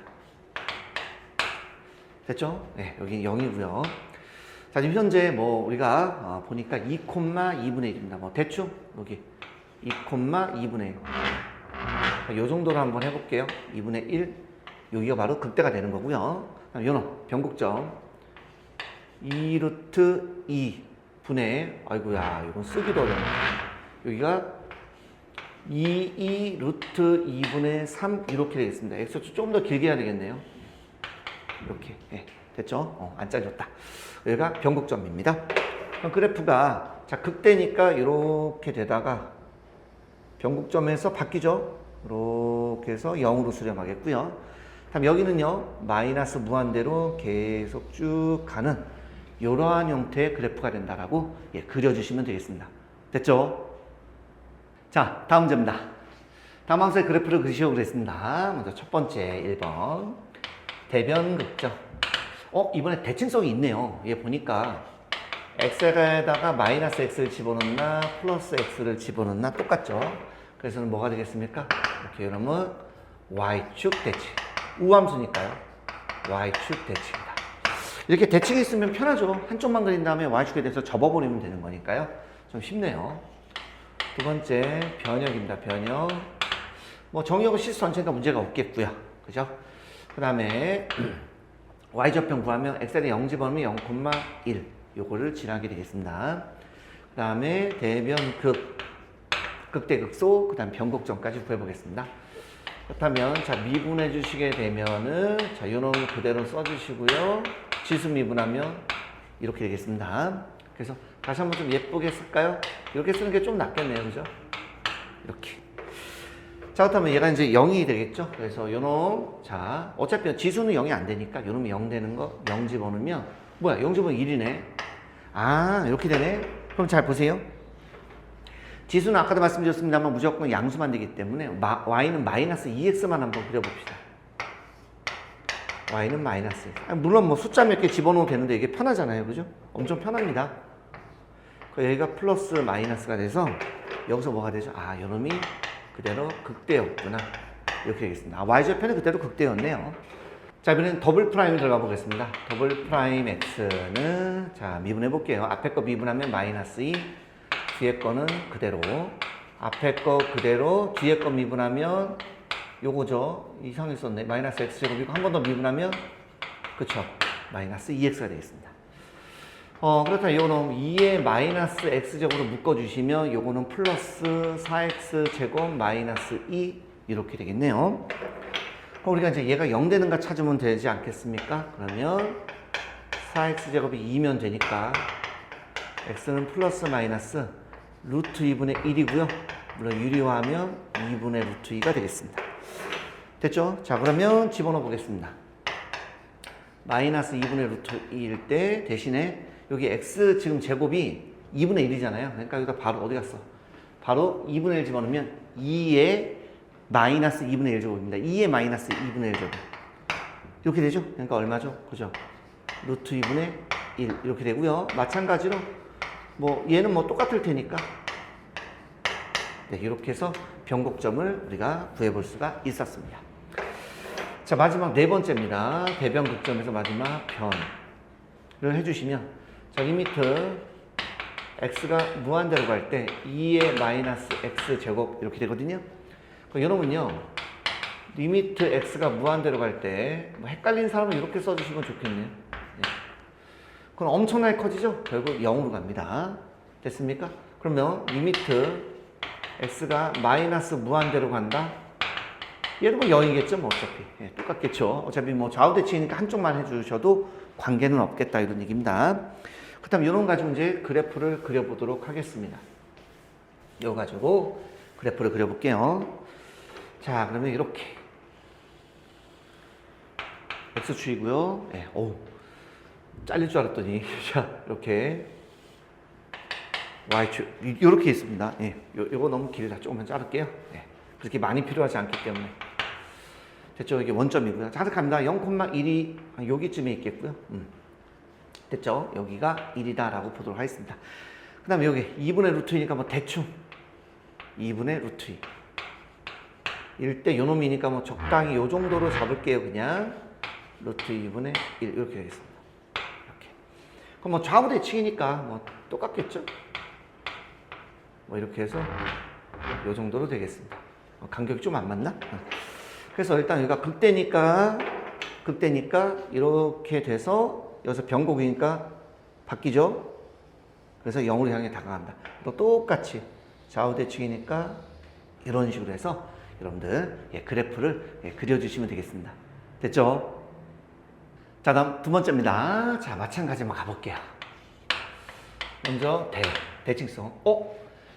됐죠? 네, 여기 0이고요. 자, 지금 현재 뭐 우리가 보니까 2,2분의 1입니다. 뭐 대충 여기 2,2분의 1. 요 정도로 한번 해볼게요. 2분의 1. 여기가 바로 극대가 되는 거고요. 요놈 변곡점 2루트 2분의 아이고야 이건 쓰기도 어렵네. 여기가 2 루트 2분의 3 이렇게 되겠습니다. x축 좀 더 길게 해야 되겠네요. 이렇게. 예, 됐죠? 안 짜졌다. 여기가 변곡점입니다. 그럼 그래프가 자 극대니까 이렇게 되다가 변곡점에서 바뀌죠. 이렇게 해서 0으로 수렴하겠고요. 다음 여기는요. 마이너스 무한대로 계속 쭉 가는 이러한 형태의 그래프가 된다라고 그려주시면 되겠습니다. 됐죠? 자, 다음 문제입니다. 다음 함수의 그래프를 그리시려고 그랬습니다. 먼저 첫 번째 1번. 대변 극점. 이번에 대칭성이 있네요. 얘 보니까 x에다가 마이너스 x를 집어넣나 플러스 x를 집어넣나 똑같죠. 그래서 뭐가 되겠습니까? 이렇게 그러면 y축 대칭. 우함수니까요. y축 대칭이다. 이렇게 대칭이 있으면 편하죠. 한쪽만 그린 다음에 y축에 대해서 접어버리면 되는 거니까요. 좀 쉽네요. 두 번째 변역입니다. 변역. 뭐 정의하고 실수 전체니까 문제가 없겠고요. 그죠? 그 다음에 y좌편 구하면 x에 0 집어넣으면 0,1 요거를 지나게 되겠습니다. 그 다음에 대변 극대극소, 그 다음 변곡점까지 구해보겠습니다. 그렇다면 자 미분해 주시게 되면은 자 요놈을 그대로 써주시고요. 지수 미분하면 이렇게 되겠습니다. 그래서 다시 한번 좀 예쁘게 쓸까요? 이렇게 쓰는 게 좀 낫겠네요, 그죠? 이렇게. 자, 그렇다면 얘가 이제 0이 되겠죠? 그래서 요놈, 자, 어차피 지수는 0이 안 되니까 요놈이 0 되는 거 0 집어넣으면 뭐야? 0 집어넣으면 1이네. 아, 이렇게 되네. 그럼 잘 보세요. 지수는 아까도 말씀드렸습니다만 무조건 양수만 되기 때문에 y는 마이너스 2x만 한번 그려봅시다. y는 마이너스 2x. 물론 뭐 숫자 몇 개 집어넣어도 되는데 이게 편하잖아요. 그죠? 엄청 편합니다. 여기가 플러스 마이너스가 돼서 여기서 뭐가 되죠? 아, 요놈이 그대로 극대였구나. 이렇게 되겠습니다. 아, y좌편이 그대로 극대였네요. 자, 이번엔 더블 프라임 들어가 보겠습니다. 더블 프라임 x는 자, 미분해 볼게요. 앞에 거 미분하면 마이너스 2, 뒤에 거는 그대로. 앞에 거 그대로, 뒤에 거 미분하면 요거죠. 이상하게 썼네. 마이너스 x제곱이고 한 번 더 미분하면 그쵸. 마이너스 2x가 되겠습니다. 그렇다면 요거는 2의 마이너스 x제곱으로 묶어주시면 요거는 플러스 4x제곱 마이너스 2 이렇게 되겠네요. 그럼 우리가 이제 얘가 0 되는가 찾으면 되지 않겠습니까? 그러면 4x제곱이 2면 되니까 x는 플러스 마이너스 루트 2분의 1이고요. 물론 유리화하면 2분의 루트 2가 되겠습니다. 됐죠? 자, 그러면 집어넣어 보겠습니다. 마이너스 2분의 루트 2일 때 대신에 여기 x 지금 제곱이 2분의 1이잖아요. 그러니까 여기다 바로 어디 갔어? 바로 2분의 1 집어넣으면 2의 마이너스 2분의 1 제곱입니다. 2의 마이너스 2분의 1 제곱. 이렇게 되죠? 그러니까 얼마죠? 그죠? 루트 2분의 1 이렇게 되고요. 마찬가지로 뭐 얘는 뭐 똑같을 테니까 네, 이렇게 해서 변곡점을 우리가 구해볼 수가 있었습니다. 자, 마지막 네 번째입니다. 대변 극점에서 마지막 변을 해주시면 자, 리미트 x가 무한대로 갈 때 2의 마이너스 x 제곱 이렇게 되거든요. 그럼 여러분요, 리미트 x가 무한대로 갈 때 뭐 헷갈린 사람은 이렇게 써주시면 좋겠네요. 네. 그럼 엄청나게 커지죠? 결국 0으로 갑니다. 됐습니까? 그러면 리미트 x가 마이너스 무한대로 간다. 얘도 뭐 0이겠죠? 뭐 어차피. 예, 똑같겠죠? 어차피 뭐 좌우대칭이니까 한쪽만 해주셔도 관계는 없겠다 이런 얘기입니다. 그렇다면 이런 가지고 이제 그래프를 그려보도록 하겠습니다. 이거 가지고 그래프를 그려볼게요. 자, 그러면 이렇게 x축이고요. 예, 오, 잘릴 줄 알았더니 자, 이렇게 y축 이렇게 있습니다. 예, 요거 너무 길다. 조금만 자를게요. 예, 그렇게 많이 필요하지 않기 때문에. 됐죠? 이게 원점이고요. 자득합니다. 0,1이 여기쯤에 있겠고요. 됐죠? 여기가 1이다 라고 보도록 하겠습니다. 그 다음에 여기 2분의 루트 2니까 뭐 대충 2분의 루트 2 이럴 때 요놈이니까 뭐 적당히 요 정도로 잡을게요. 그냥 루트 2분의 1 이렇게 되겠습니다. 이렇게. 그럼 뭐 좌우 대칭이니까 뭐 똑같겠죠? 뭐 이렇게 해서 요 정도로 되겠습니다. 간격이 좀 안 맞나? 그래서 일단 여기가 극대니까 이렇게 돼서 여기서 변곡이니까 바뀌죠? 그래서 0으로 향해 다가간다. 또 똑같이 좌우대칭이니까 이런 식으로 해서 여러분들 그래프를 그려주시면 되겠습니다. 됐죠? 자, 다음 두 번째입니다. 자, 마찬가지만 가볼게요. 먼저 대칭성.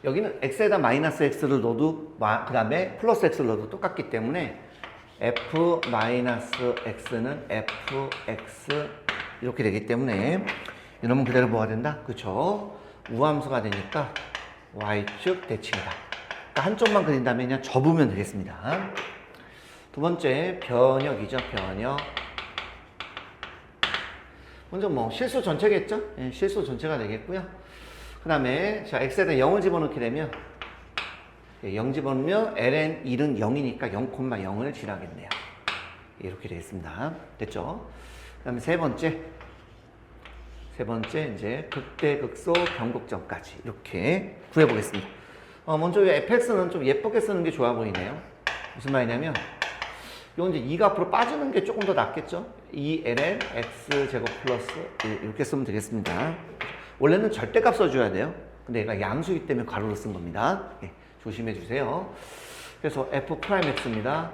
여기는 x에다 마이너스 x를 넣어도 그 다음에 플러스 x를 넣어도 똑같기 때문에 f 마이너스 x는 fx 이렇게 되기 때문에 이러면 그대로 뭐가 된다? 그쵸? 우함수가 되니까 y축 대칭이다. 그러니까 한쪽만 그린다면 그냥 접으면 되겠습니다. 두 번째 변역이죠. 변역. 먼저 뭐 실수 전체겠죠? 예, 실수 전체가 되겠고요. 그 다음에 자 x에다 0을 집어넣게 되면 0 집어넣으면 ln 1은 0이니까 0,0을 지나겠네요. 이렇게 되겠습니다. 됐죠? 그 다음에 세 번째 이제 극대, 극소, 변곡점까지 이렇게 구해보겠습니다. 먼저 이 fx는 좀 예쁘게 쓰는 게 좋아 보이네요. 무슨 말이냐면 요 이제 2가 앞으로 빠지는 게 조금 더 낫겠죠? 2ln x제곱 플러스 1 이렇게 쓰면 되겠습니다. 원래는 절대값 써줘야 돼요. 근데 얘가 양수이기 때문에 괄호로 쓴 겁니다. 예, 조심해 주세요. 그래서 f'x입니다.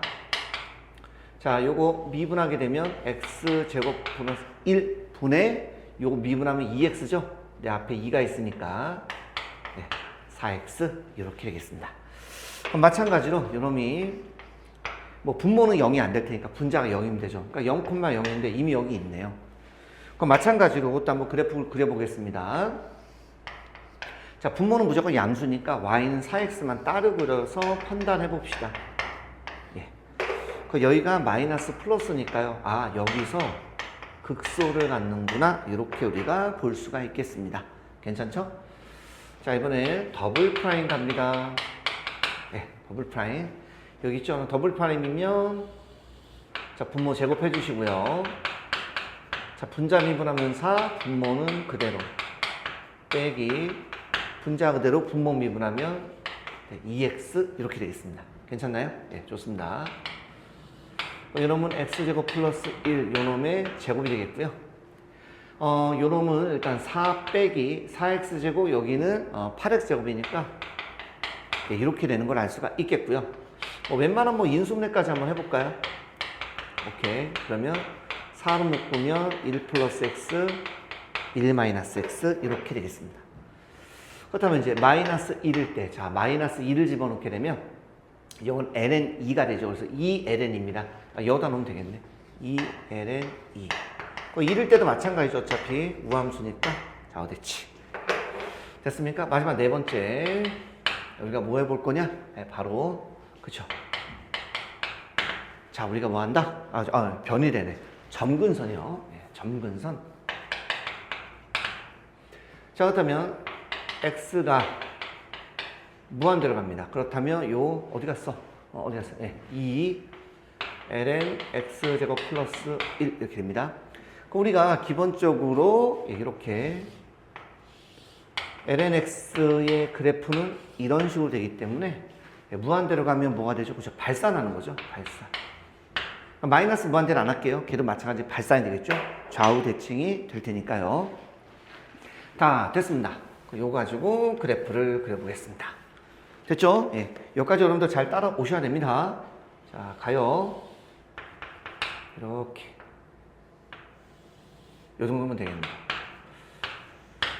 자, 요거 미분하게 되면 x제곱 플러스 1분의 요거 미분하면 2x죠? 내 앞에 2가 있으니까 네, 4x 이렇게 되겠습니다. 그럼 마찬가지로 요놈이 뭐 분모는 0이 안 될 테니까 분자가 0이면 되죠. 그러니까 0,0인데 이미 여기 있네요. 그럼 마찬가지로 이것도 한번 그래프를 그려보겠습니다. 자, 분모는 무조건 양수니까 y는 4x만 따로 그려서 판단해 봅시다. 예. 그 여기가 마이너스 플러스니까요. 아, 여기서 극소를 갖는구나. 이렇게 우리가 볼 수가 있겠습니다. 괜찮죠? 자, 이번에 더블 프라임 갑니다. 네, 더블 프라임. 여기 있죠? 더블 프라임이면 자, 분모 제곱해 주시고요. 자, 분자 미분하면 4, 분모는 그대로 빼기 분자 그대로 분모 미분하면 2x 이렇게 되겠습니다. 괜찮나요? 네, 좋습니다. 요놈은 x제곱 플러스 1 요놈의 제곱이 되겠고요. 요놈은 일단 4 빼기 4x제곱 여기는 8x제곱이니까 네, 이렇게 되는 걸 알 수가 있겠고요. 웬만하면 뭐 인수분해까지 한번 해볼까요? 오케이. 그러면 4로 묶으면 1 플러스 x, 1 마이너스 x 이렇게 되겠습니다. 그렇다면 이제 마이너스 1일 때, 자, 마이너스 2를 집어넣게 되면 이건 ln 2가 되죠. 그래서 2ln입니다. 여기다 넣으면 되겠네. 2ln 2. 1일 때도 마찬가지죠. 어차피 우함수니까. 자, 어딨지? 됐습니까? 마지막 네 번째. 우리가 뭐 해볼 거냐? 네, 바로 그쵸. 자, 우리가 뭐 한다? 변이 되네. 점근선이요. 네, 점근선. 자, 그렇다면 x가 무한대로 갑니다. 그렇다면 요 어디 갔어? 어디 갔어? 네, 2 ln x제곱 플러스 1 이렇게 됩니다. 그럼 우리가 기본적으로 이렇게 ln x의 그래프는 이런 식으로 되기 때문에 무한대로 가면 뭐가 되죠? 그죠? 발산하는 거죠. 발산. 마이너스 무한대로 안 할게요. 걔도 마찬가지 발산이 되겠죠? 좌우 대칭이 될 테니까요. 다 됐습니다. 요거 가지고 그래프를 그려보겠습니다. 됐죠? 예. 여기까지 여러분들 잘 따라오셔야 됩니다. 자, 가요. 이렇게. 요 정도면 되겠네요.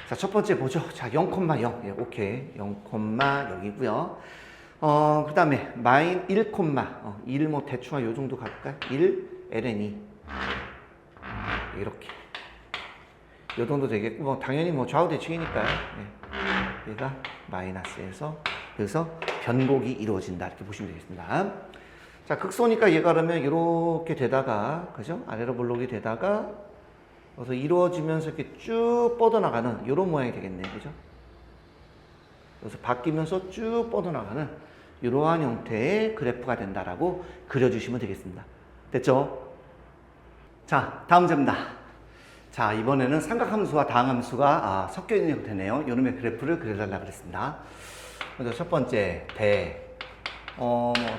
자, 첫 번째 보죠. 자, 0,0. 예, 오케이. 0,0이고요. 그 다음에 마인 1, 1 뭐 대충 한 요 정도 갈까요? 1 ln2 이렇게 요 정도 되겠고 뭐 당연히 뭐 좌우 대칭이니까요. 네. 얘가 마이너스에서 여기서 변곡이 이루어진다 이렇게 보시면 되겠습니다. 자, 극소니까 얘가 그러면 이렇게 되다가 그죠? 아래로 볼록이 되다가 그래서 이루어지면서 이렇게 쭉 뻗어나가는 이런 모양이 되겠네, 그죠? 그래서 바뀌면서 쭉 뻗어나가는 이러한 형태의 그래프가 된다라고 그려주시면 되겠습니다. 됐죠? 자, 다음 문제입니다. 자, 이번에는 삼각함수와 다항함수가 섞여 있는 형태네요. 이놈의 그래프를 그려달라고 그랬습니다. 먼저 첫 번째,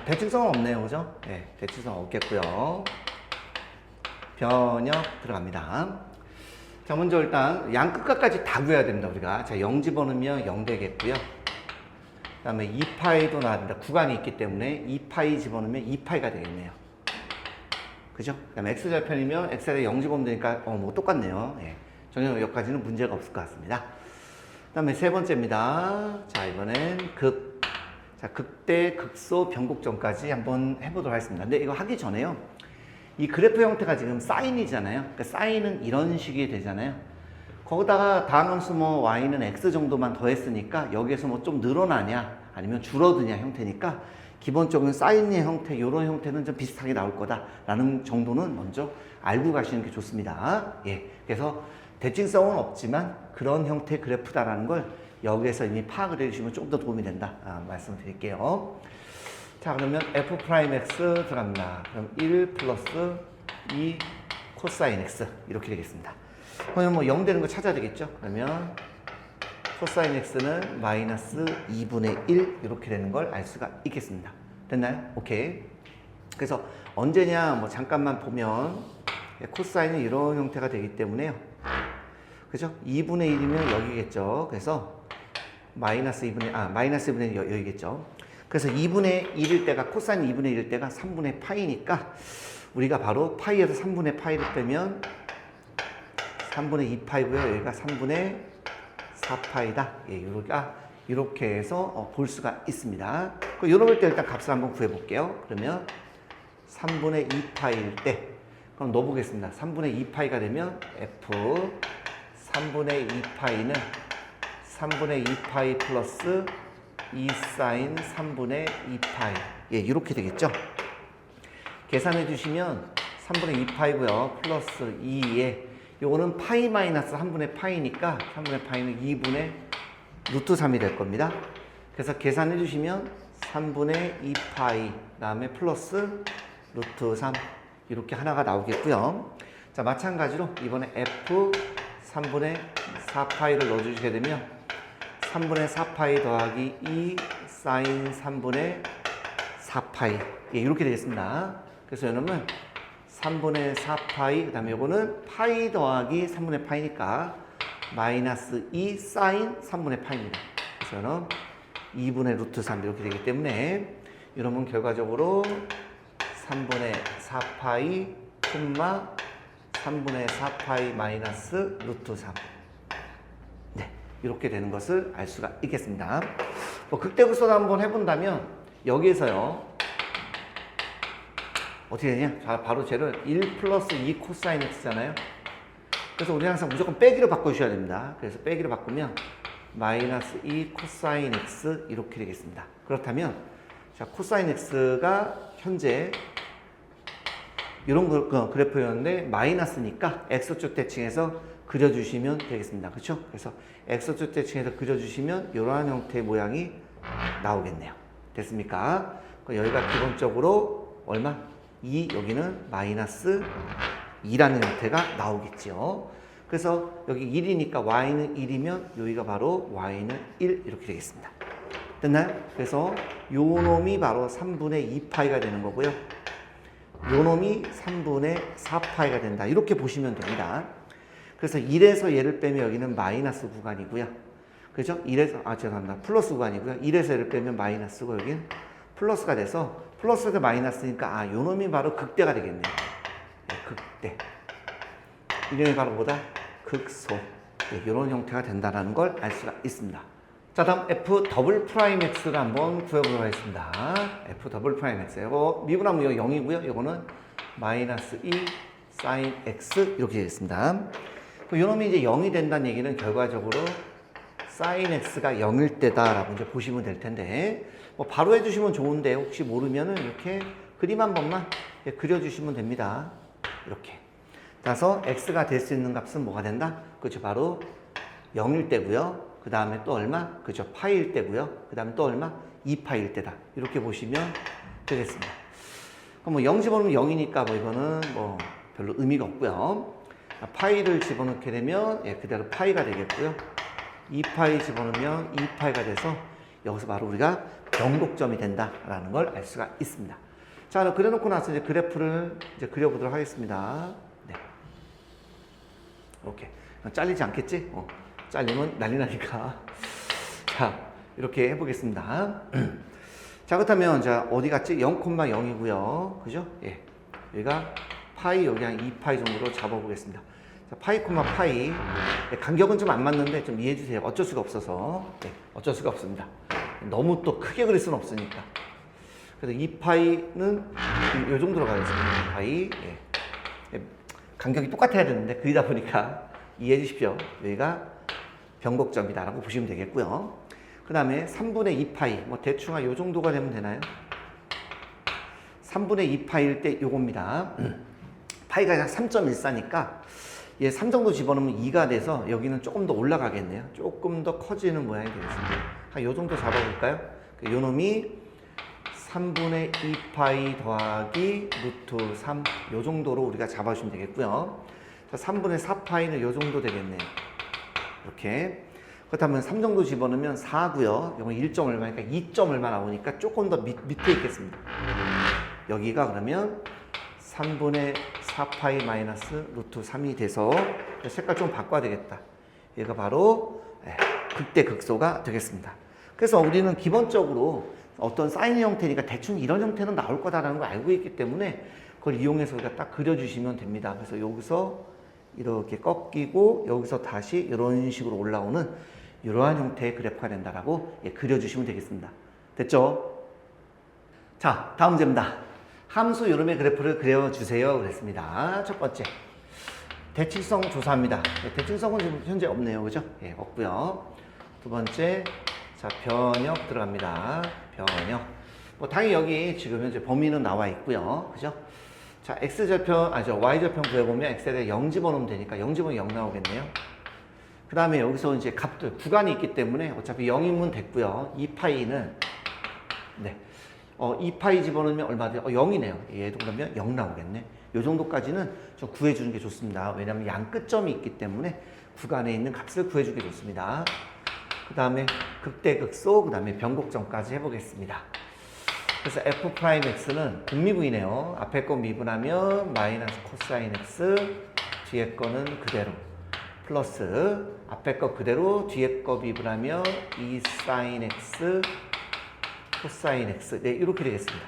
대칭성은 없네요, 그죠? 네, 대칭성 없겠고요. 변역 들어갑니다. 자, 먼저 일단 양 끝까지 다 구해야 됩니다, 우리가. 자, 0 집어넣으면 0 되겠고요. 그 다음에 2파이도 나와야 된다. 구간이 있기 때문에 2파이 집어넣으면 2파이가 되겠네요. 그죠? 그 다음에 x절편이면 x에 0 집어넣으면 되니까 뭐 똑같네요. 예. 전혀 여기까지는 문제가 없을 것 같습니다. 그 다음에 세 번째입니다. 자, 이번엔 자, 극대, 극소, 변곡점까지 한번 해보도록 하겠습니다. 근데 이거 하기 전에요. 이 그래프 형태가 지금 사인이잖아요. 그러니까 사인은 이런 식이 되잖아요. 거기다가 다항함수 뭐 y는 x 정도만 더했으니까 여기에서 뭐 좀 늘어나냐 아니면 줄어드냐 형태니까 기본적인 사인의 형태 이런 형태는 좀 비슷하게 나올 거다라는 정도는 먼저 알고 가시는 게 좋습니다. 예, 그래서 대칭성은 없지만 그런 형태의 그래프다라는 걸 여기에서 이미 파악을 해주시면 좀 더 도움이 된다 말씀드릴게요. 자, 그러면 f'x 들어갑니다. 그럼 1 플러스 2 코사인 x 이렇게 되겠습니다. 그러면 뭐 0 되는 거 찾아야 되겠죠? 그러면 코사인 x는 마이너스 2분의 1 이렇게 되는 걸 알 수가 있겠습니다. 됐나요? 오케이. 그래서 언제냐 뭐 잠깐만 보면 코사인은 이런 형태가 되기 때문에요. 그죠? 2분의 1이면 여기겠죠. 그래서 마이너스 2분의 1 여기겠죠. 그래서 2분의 1일 때가 코사인 2분의 1일 때가 3분의 파이니까 우리가 바로 파이에서 3분의 파이를 빼면 3분의 2파이고요. 여기가 3분의 4파이다. 예, 우리가 이렇게 해서 볼 수가 있습니다. 이럴 때 일단 값을 한번 구해볼게요. 그러면 3분의 2파이일 때 그럼 넣어보겠습니다. 3분의 2파이가 되면 F 3분의 2파이는 3분의 2파이 플러스 2 사인 3분의 2파이. 예, 이렇게 되겠죠. 계산해 주시면 3분의 2파이고요. 플러스 2에 요거는 파이 마이너스 3분의 파이니까 3분의 파이는 2분의 루트 3이 될 겁니다. 그래서 계산해 주시면 3분의 2파이 그다음에 플러스 루트 3 이렇게 하나가 나오겠고요. 자, 마찬가지로 이번에 F 3분의 4파이를 넣어주시게 되면 3분의 4파이 더하기 2 사인 3분의 4파이. 예, 이렇게 되겠습니다. 그래서 이놈은 3분의 4파이, 그 다음에 요거는 파이 더하기 3분의 파이니까 마이너스 2 사인 3분의 파이입니다. 그래서 이놈 2분의 루트 3 이렇게 되기 때문에 이놈은 결과적으로 3분의 4파이, 3분의 4파이 마이너스 루트 3. 네, 이렇게 되는 것을 알 수가 있겠습니다. 뭐 극대극소도 한번 해본다면 여기에서요. 어떻게 되냐? 자, 바로 쟤를 1 플러스 2 코사인 x잖아요. 그래서 우리는 항상 무조건 빼기로 바꿔주셔야 됩니다. 그래서 빼기로 바꾸면 마이너스 2 코사인 x 이렇게 되겠습니다. 그렇다면 자, 코사인 x가 현재 이런 그래프였는데 마이너스니까 x축 대칭해서 그려주시면 되겠습니다. 그렇죠? 그래서 x축 대칭해서 그려주시면 이러한 형태의 모양이 나오겠네요. 됐습니까? 여기가 기본적으로 얼마? 2, 여기는 마이너스 2라는 형태가 나오겠죠. 그래서 여기 1이니까 y는 1이면 여기가 바로 y는 1 이렇게 되겠습니다. 됐나요? 그래서 요 놈이 바로 3분의 2파이가 되는 거고요. 요 놈이 3분의 4파이가 된다. 이렇게 보시면 됩니다. 그래서 1에서 얘를 빼면 여기는 마이너스 구간이고요. 그죠? 1에서, 죄송합니다. 플러스 구간이고요. 1에서 얘를 빼면 마이너스고 여긴 플러스가 돼서 플러스가 마이너스니까 요 놈이 바로 극대가 되겠네요. 네, 극대. 이름이 바로 뭐다? 극소. 네, 이런 형태가 된다는 걸 알 수가 있습니다. 자, 다음 F 더블 프라임 X를 한번 구해보도록 하겠습니다. F 더블 프라임 X. 이거 미분하면 이거 0이고요. 이거는 마이너스 2 사인 X 이렇게 되겠습니다. 이 놈이 이제 0이 된다는 얘기는 결과적으로 사인 X가 0일 때다라고 이제 보시면 될 텐데, 뭐 바로 해주시면 좋은데 혹시 모르면은 이렇게 그림 한 번만 그려주시면 됩니다. 이렇게. 따라서 X가 될 수 있는 값은 뭐가 된다? 그렇죠. 바로 0일 때고요. 그 다음에 또 얼마? 그죠. 파이일 때고요. 그 다음에 또 얼마? 2파이일 때다. 이렇게 보시면 되겠습니다. 그럼 뭐 0 집어넣으면 0이니까 뭐 이거는 뭐 별로 의미가 없고요. 파이를 집어넣게 되면 그대로 파이가 되겠고요. 2파이 집어넣으면 2파이가 돼서 여기서 바로 우리가 변곡점이 된다라는 걸 알 수가 있습니다. 자, 그려놓고 나서 이제 그래프를 이제 그려보도록 하겠습니다. 네. 이렇게. 잘리지 않겠지? 잘리면 난리 나니까. 자, 이렇게 해보겠습니다. 자, 그렇다면, 자, 어디 갔지? 0,0이고요. 그죠? 예. 여기가 파이, 여기 한 2파이 정도로 잡아보겠습니다. 자, 파이, 파이. 예, 간격은 좀 안 맞는데 좀 이해해주세요. 어쩔 수가 없어서. 예, 어쩔 수가 없습니다. 너무 또 크게 그릴 수는 없으니까. 그래서 2파이는 이 정도로 가겠습니다. 2파이. 예. 간격이 똑같아야 되는데, 그리다 보니까 이해해 주십시오. 여기가 변곡점이다라고 보시면 되겠고요. 그 다음에 3분의 2파이, 뭐 대충 요 정도가 되면 되나요? 3분의 2파이일 때 요겁니다. 파이가 3.14니까 얘 3 정도 집어넣으면 2가 돼서 여기는 조금 더 올라가겠네요. 조금 더 커지는 모양이 되겠습니다. 한 요 정도 잡아볼까요? 요 놈이 3분의 2파이 더하기 루트 3, 요 정도로 우리가 잡아주시면 되겠고요. 자, 3분의 4파이는 요 정도 되겠네요. 이렇게. 그렇다면 3 정도 집어넣으면 4고요. 이건 1점 얼마니까 2점 얼마 나오니까 조금 더 밑에 있겠습니다. 여기가 그러면 3분의 4파이 마이너스 루트 3이 돼서 색깔 좀 바꿔야 되겠다. 얘가 바로 극대극소가 되겠습니다. 그래서 우리는 기본적으로 어떤 사인 형태니까 대충 이런 형태는 나올 거다라는 걸 알고 있기 때문에 그걸 이용해서 우리가 딱 그려주시면 됩니다. 그래서 여기서 이렇게 꺾이고 여기서 다시 이런 식으로 올라오는 이러한 형태의 그래프가 된다라고 그려주시면 되겠습니다. 됐죠? 자, 다음 문제입니다. 함수 요름의 그래프를 그려주세요. 그랬습니다. 첫 번째. 대칭성 조사합니다. 대칭성은 지금 현재 없네요. 그죠? 예, 없고요. 두 번째. 자, 변역 들어갑니다. 변역. 뭐, 당연히 여기 지금 현재 범위는 나와 있고요. 그죠? 자, X절편, Y절편 구해보면 X에 대해 0 집어넣으면 되니까 0 집어넣으면 0 나오겠네요. 그 다음에 여기서 이제 값들, 구간이 있기 때문에 어차피 0이면 됐고요. 2파이는, 네. 2파이 집어넣으면 얼마 돼요? 0이네요. 얘도 그러면 0 나오겠네. 이 정도까지는 좀 구해주는 게 좋습니다. 왜냐하면 양 끝점이 있기 때문에 구간에 있는 값을 구해주기 좋습니다. 그 다음에 극대극소, 그 다음에 변곡점까지 해보겠습니다. 그래서 f'x는 공미분이네요. 앞에 거 미분하면 마이너스 코사인 x, 뒤에 거는 그대로 플러스 앞에 거 그대로 뒤에 거 미분하면 2 사인 x 코사인 x. 네, 이렇게 되겠습니다.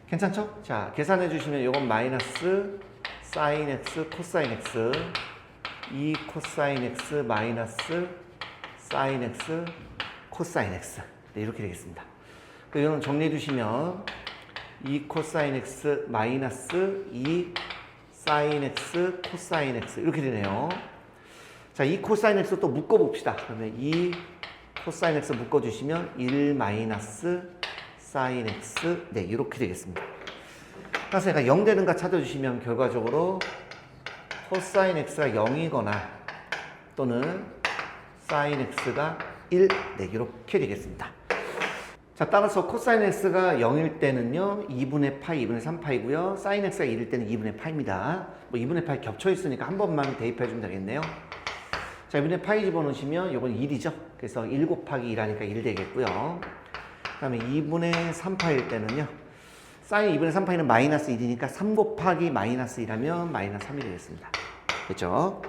괜찮죠? 자, 계산해 주시면 이건 마이너스 사인 x 코사인 x 2 코사인 x 마이너스 사인 x 코사인 x. 네, 이렇게 되겠습니다. 이거는 정리해 주시면 2 코사인 x 마이너스 2 사인 x 코사인 x 이렇게 되네요. 자, 2 코사인 x 또 묶어 봅시다. 그러면 2 코사인 x 묶어 주시면 1 마이너스 사인 x. 네, 이렇게 되겠습니다. 그래서 얘가 0 되는가 찾아주시면 결과적으로 코사인 x가 0이거나 또는 사인 x가 1. 네, 이렇게 되겠습니다. 자, 따라서 코사인 x가 0일 때는요 2분의 파이, 2분의 3파이고요 사인 x가 1일 때는 2분의 파입니다. 뭐 2분의 파이 겹쳐 있으니까 한 번만 대입해 주면 되겠네요. 자, 2분의 파이 집어넣으시면 이건 1이죠. 그래서 1 곱하기 1하니까 1 되겠고요. 그 다음에 2분의 3파일 때는요 사인 2분의 3파이는 마이너스 1이니까 3 곱하기 마이너스 1하면 마이너스 3이 되겠습니다. 됐죠?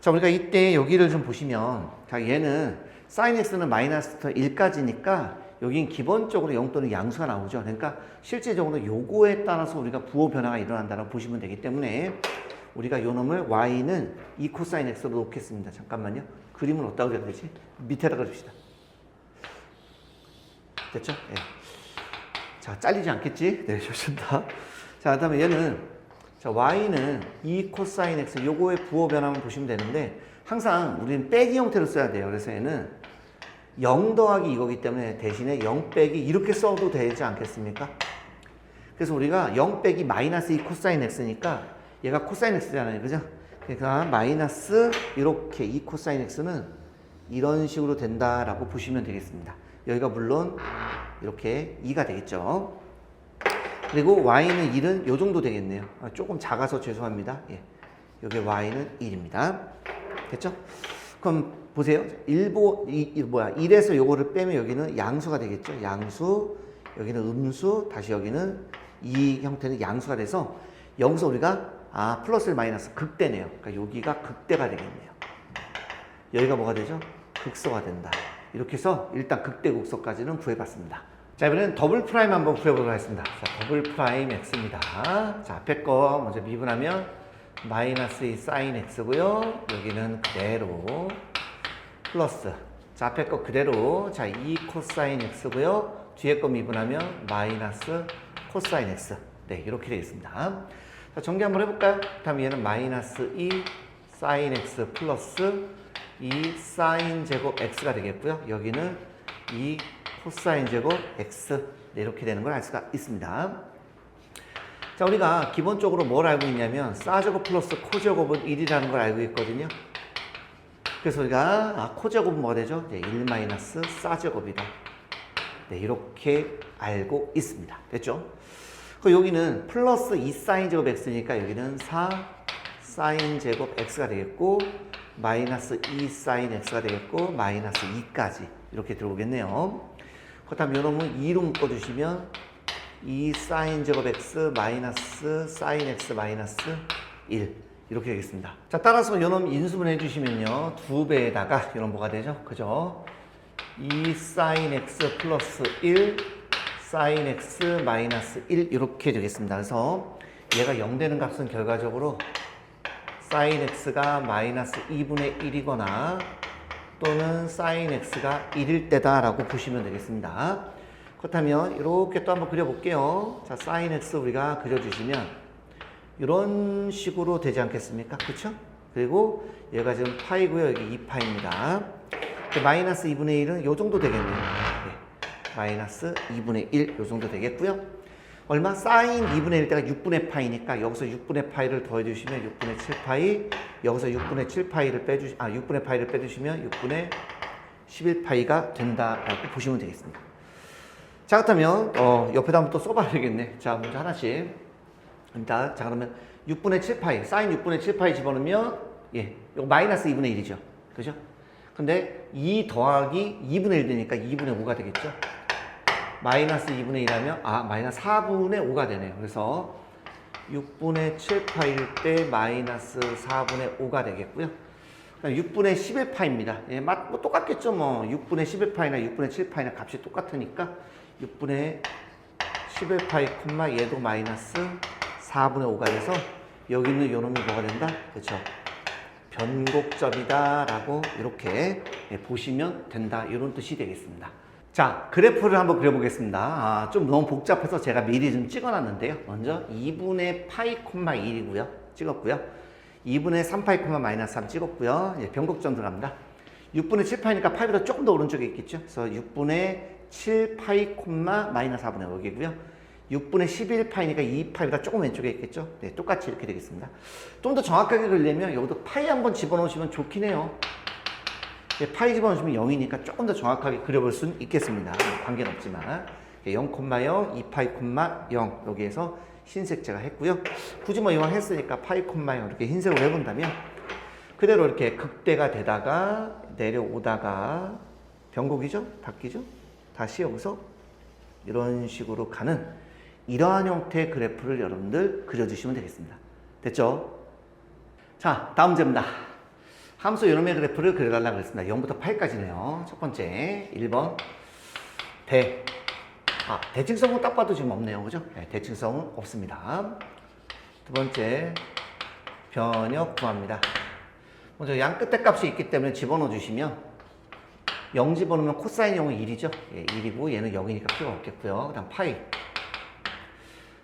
자, 우리가 이때 여기를 좀 보시면 자, 얘는 사인 x는 마이너스 1까지니까 여긴 기본적으로 0 또는 양수가 나오죠. 그러니까 실제적으로 요거에 따라서 우리가 부호 변화가 일어난다고 보시면 되기 때문에 우리가 요 놈을 y는 2 코사인 x로 놓겠습니다. 잠깐만요. 그림을 어디다 그려야 되지? 밑에다 그립시다. 됐죠? 예. 자, 잘리지 않겠지? 네, 좋습니다. 자, 그 다음에 얘는 자, y는 2 코사인 x 요거의 부호 변화만 보시면 되는데 항상 우리는 빼기 형태로 써야 돼요. 그래서 얘는 0 더하기 이거기 때문에 대신에 0 빼기 이렇게 써도 되지 않겠습니까? 그래서 우리가 0 빼기 마이너스 2 코사인 x니까 얘가 코사인 x잖아요. 그죠? 그러니까 마이너스 이렇게 2 코사인 x는 이런 식으로 된다라고 보시면 되겠습니다. 여기가 물론 이렇게 2가 되겠죠. 그리고 y는 1은 요 정도 되겠네요. 조금 작아서 죄송합니다. 예. 여기 y는 1입니다. 됐죠? 그럼 보세요. 1에서 요거를 빼면 여기는 양수가 되겠죠. 양수, 여기는 음수, 다시 여기는 이 형태는 양수가 돼서 여기서 우리가 플러스 마이너스 극대네요. 그러니까 여기가 극대가 되겠네요. 여기가 뭐가 되죠? 극소가 된다. 이렇게 해서 일단 극대 극소까지는 구해봤습니다. 자, 이번에는 더블 프라임 한번 구해보도록 하겠습니다. 자, 더블 프라임 x입니다. 자, 앞에 거 먼저 미분하면 마이너스 2 사인 x고요. 여기는 그대로 플러스 자, 앞에 거 그대로 자, 2 코사인 x고요. 뒤에 거 미분하면 마이너스 코사인 x. 네, 이렇게 되겠습니다. 자, 정리 한번 해볼까요? 다음 얘는 마이너스 2 사인 x 플러스 2 사인 제곱 x가 되겠고요. 여기는 2 코사인 제곱 x. 네, 이렇게 되는 걸 알 수가 있습니다. 자, 우리가 기본적으로 뭘 알고 있냐면 사제곱 플러스 코제곱은 1이라는 걸 알고 있거든요. 그래서 우리가 코제곱은 뭐가 되죠? 네, 1 마이너스 사제곱이다. 네, 이렇게 알고 있습니다. 됐죠? 그 여기는 플러스 2 사인 제곱 x니까 여기는 4 사인 제곱 x가 되겠고 마이너스 2 사인 x가 되겠고 마이너스 2까지 이렇게 들어오겠네요. 그렇다면 이놈은 2로 묶어주시면 2 사인 제곱 x 마이너스 사인 x 마이너스 1 이렇게 되겠습니다. 자, 따라서 요놈 인수분 해주시면요 2배에다가 요놈 뭐가 되죠? 그죠? 2 사인 x 플러스 1 사인 x 마이너스 1 이렇게 되겠습니다. 그래서 얘가 0 되는 값은 결과적으로 사인 x가 마이너스 2분의 1이거나 또는 사인 x가 1일 때다 라고 보시면 되겠습니다. 그렇다면 이렇게 또 한번 그려볼게요. 자, 사인 x 우리가 그려주시면 이런 식으로 되지 않겠습니까? 그쵸? 그리고 얘가 지금 파이고요. 여기 2파입니다. 마이너스 2분의 1은 요 정도 되겠네요. 네. 마이너스 2분의 1 요 정도 되겠고요. 얼마? 사인 2분의 1 때가 6분의 파이니까 여기서 6분의 파이를 더해주시면 6분의 7파이, 여기서 6분의 7파이를 6분의 파이를 빼주시면 6분의 11파이가 된다라고 보시면 되겠습니다. 자, 그렇다면 옆에다 한번 또 써봐야 되겠네. 자, 먼저 하나씩. 자, 그러면 6분의 7파이, 사인 6분의 7파이 집어넣으면 이거 마이너스 2분의 1이죠. 그죠? 근데 2 더하기 2분의 1 되니까 2분의 5가 되겠죠? 마이너스 2분의 1하면 마이너스 4분의 5가 되네요. 그래서 6분의 7파일 때 마이너스 4분의 5가 되겠고요. 6분의 11파입니다. 뭐 똑같겠죠. 뭐 6분의 11파이나 6분의 7파이나 값이 똑같으니까 6분의 11파이, 얘도 마이너스 4분의 5가 돼서 여기 있는 요 놈이 뭐가 된다? 그렇죠. 변곡점이다 라고 이렇게 보시면 된다. 이런 뜻이 되겠습니다. 자, 그래프를 한번 그려보겠습니다. 좀 너무 복잡해서 제가 미리 좀 찍어놨는데요. 먼저 2분의 파이, 1이고요. 찍었고요. 2분의 3파이, 마이너스 3 찍었고요. 변곡점 들어갑니다. 6분의 7파이니까 파이보다 조금 더 오른쪽에 있겠죠. 그래서 6분의 7파이, 마이너스 4분의 5이고요. 6분의 11파이니까 2파이보다 조금 왼쪽에 있겠죠. 네, 똑같이 이렇게 되겠습니다. 좀 더 정확하게 그리려면 여기도 파이 한번 집어넣으시면 좋긴 해요. 파이 집어넣으시면 0이니까 조금 더 정확하게 그려볼 수는 있겠습니다. 관계는 없지만 0,0, 2파이, 0 여기에서 흰색 제가 했고요. 굳이 뭐 이왕 했으니까 파이, 0 이렇게 흰색으로 해본다면 그대로 이렇게 극대가 되다가 내려오다가 변곡이죠? 바뀌죠? 다시 여기서 이런 식으로 가는 이러한 형태의 그래프를 여러분들 그려주시면 되겠습니다. 됐죠? 자, 다음 문제입니다. 함수 요놈의 그래프를 그려달라고 했습니다. 0부터 8까지네요. 첫 번째 1번 대칭성은 딱 봐도 지금 없네요. 그죠? 네, 대칭성은 없습니다. 두 번째 변역 구합니다. 먼저 양 끝에 값이 있기 때문에 집어넣어 주시면 0 집어넣으면 코사인 0은 1이죠. 1이고 얘는 0이니까 필요가 없겠고요. 그 다음 파이.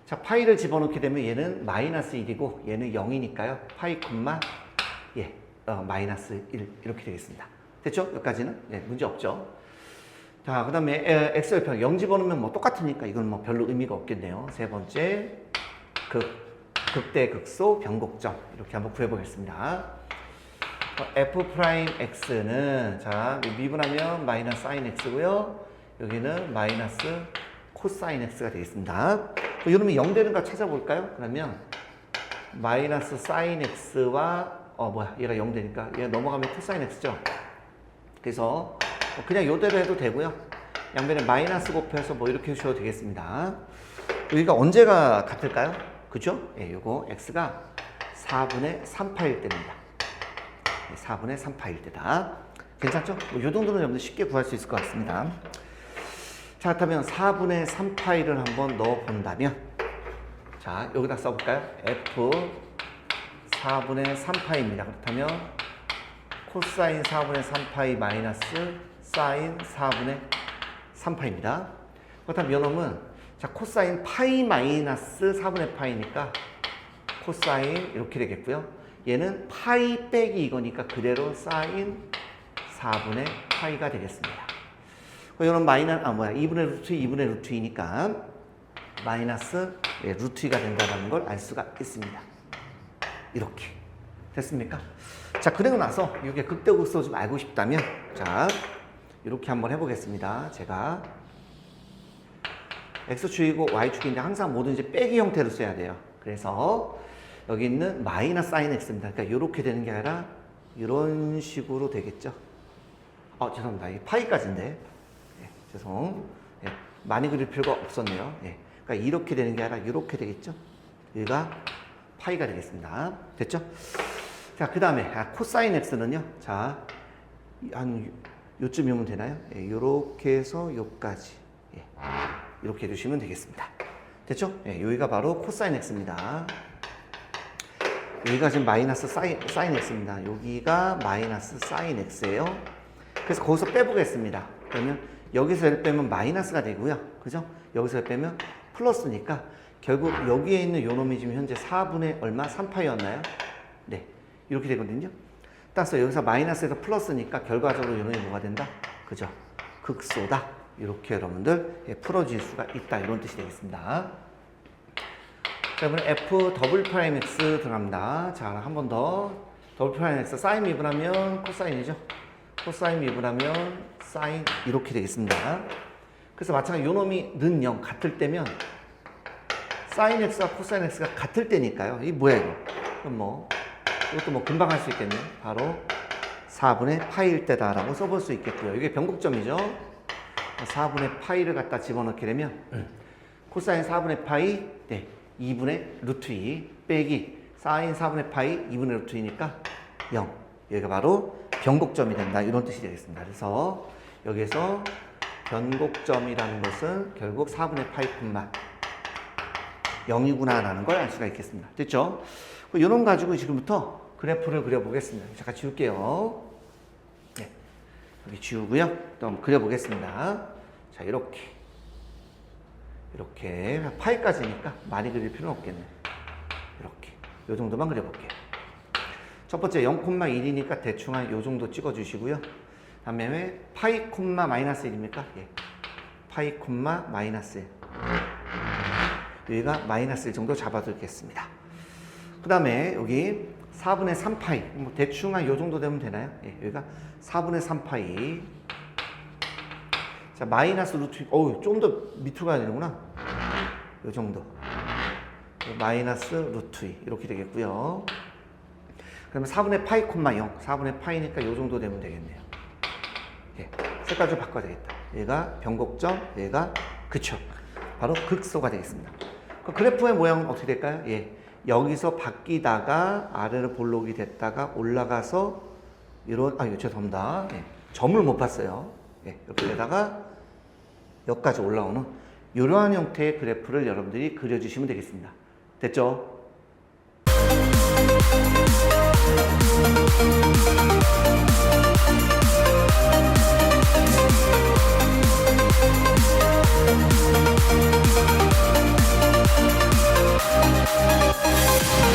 자, 파이를 집어넣게 되면 얘는 마이너스 1이고 얘는 0이니까요. 파이, 마이너스 1 이렇게 되겠습니다. 됐죠? 여기까지는 문제 없죠. 자, 그 다음에 x절편 0 집어넣으면 뭐 똑같으니까 이건 뭐 별로 의미가 없겠네요. 세 번째 극대 극소 변곡점 이렇게 한번 구해보겠습니다. f'x는 자 미분하면 마이너스 사인 x고요. 여기는 마이너스 코사인 x가 되겠습니다. 이러면 0 되는 거 찾아볼까요? 그러면 마이너스 사인 x와 얘가 0 되니까 얘가 넘어가면 코사인 x죠. 그래서 그냥 요대로 해도 되고요. 양변에 마이너스 곱해서 뭐 이렇게 해주셔도 되겠습니다. 여기가 언제가 같을까요? 그죠? 요거 x가 4분의 3파일 때입니다. 4분의 3파일 때다. 괜찮죠? 요 정도는 여러분들 쉽게 구할 수 있을 것 같습니다. 자, 그렇다면 4분의 3파일을 한번 넣어 본다면 자, 여기다 써볼까요? f 4분의 3파입니다. 그렇다면 코사인 4분의 3파이 마이너스 사인 4분의 3파입니다. 그렇다면 요놈은 자, 코사인 파이 마이너스 4분의 파이니까 코사인 이렇게 되겠고요. 얘는 파이 빼기 이거니까 그대로 사인 4분의 파이가 되겠습니다. 요놈 2분의 루트 2분의 루트 2니까 마이너스 루트 2가 된다는 걸 알 수가 있습니다. 이렇게 됐습니까? 자, 그리고 나서 이게 극대극소 좀 알고 싶다면 자, 이렇게 한번 해보겠습니다. 제가 x축이고 y축인데 항상 뭐든지 빼기 형태로 써야 돼요. 그래서 여기 있는 마이너스 사인 x입니다. 그러니까 이렇게 되는 게 아니라 이런 식으로 되겠죠. 죄송합니다. 이 파이까지인데 죄송. 많이 그릴 필요가 없었네요. 그러니까 이렇게 되는 게 아니라 이렇게 되겠죠. 여기가 파이가 되겠습니다. 됐죠? 자, 그 다음에 코사인 x는요. 자, 한 요쯤이면 되나요? 예, 요렇게 해서 요까지. 예, 이렇게 해주시면 되겠습니다. 됐죠? 예, 여기가 바로 코사인 x입니다. 여기가 지금 마이너스 사인 x입니다. 여기가 마이너스 사인 x예요. 그래서 거기서 빼보겠습니다. 그러면 여기서 1 빼면 마이너스가 되고요. 그죠? 여기서 1 빼면 플러스니까 결국 여기에 있는 요 놈이 지금 현재 4분의 얼마? 3파이였나요? 네. 이렇게 되거든요. 따라서 여기서 마이너스에서 플러스니까 결과적으로 요 놈이 뭐가 된다? 그죠? 극소다. 이렇게 여러분들 풀어질 수가 있다. 이런 뜻이 되겠습니다. 자, 이번에 f 더블 프라임 x 들어갑니다. 자, 한 번 더. 더블 프라임 x 사인 미분하면 코사인이죠. 코사인 미분하면 사인 이렇게 되겠습니다. 그래서 마찬가지로 요 놈이 는 0 같을 때면 사인 x와 코사인 x가 같을 때니까요. 이게 뭐야 이거? 그럼 뭐 이것도 뭐 금방 할 수 있겠네요. 바로 4분의 파이일 때다라고 써볼 수 있겠고요. 이게 변곡점이죠. 4분의 파이를 갖다 집어넣게 되면 코사인 4분의 파이 네, 2분의 루트 2 빼기 사인 4분의 파이 2분의 루트 2니까 0. 여기가 바로 변곡점이 된다. 이런 뜻이 되겠습니다. 그래서 여기에서 변곡점이라는 것은 결국 4분의 파이 콤마 0이구나 라는 걸 알 수가 있겠습니다. 됐죠? 이런 가지고 지금부터 그래프를 그려보겠습니다. 잠깐 지울게요. 네. 여기 지우고요. 또 한번 그려보겠습니다. 자, 이렇게 파이까지니까 많이 그릴 필요는 없겠네요. 이렇게 요 정도만 그려볼게요. 첫 번째 0,1이니까 대충 한 요 정도 찍어주시고요. 다음에 파이 콤마 마이너스 1입니까? 예. 파이 콤마 마이너스 1. 여기가 마이너스 1 정도 잡아두겠습니다. 그 다음에 여기 4분의 3파이. 뭐 대충 한 요 정도 되면 되나요? 예. 여기가 4분의 3파이. 자, 마이너스 루트, 좀 더 밑으로 가야 되는구나. 요 정도. 마이너스 루트 2. 이렇게 되겠고요. 그러면 4분의 파이 콤마 0. 4분의 파이니까 요 정도 되면 되겠네요. 예. 색깔 좀 바꿔야 되겠다. 얘가 변곡점, 얘가 그쵸. 바로 극소가 되겠습니다. 그 그래프의 모양은 어떻게 될까요? 예. 여기서 바뀌다가 아래로 볼록이 됐다가 올라가서 이런, 이거 죄송합니다. 예. 점을 못 봤어요. 예. 이렇게 되다가 여기까지 올라오는 이러한 형태의 그래프를 여러분들이 그려주시면 되겠습니다. 됐죠?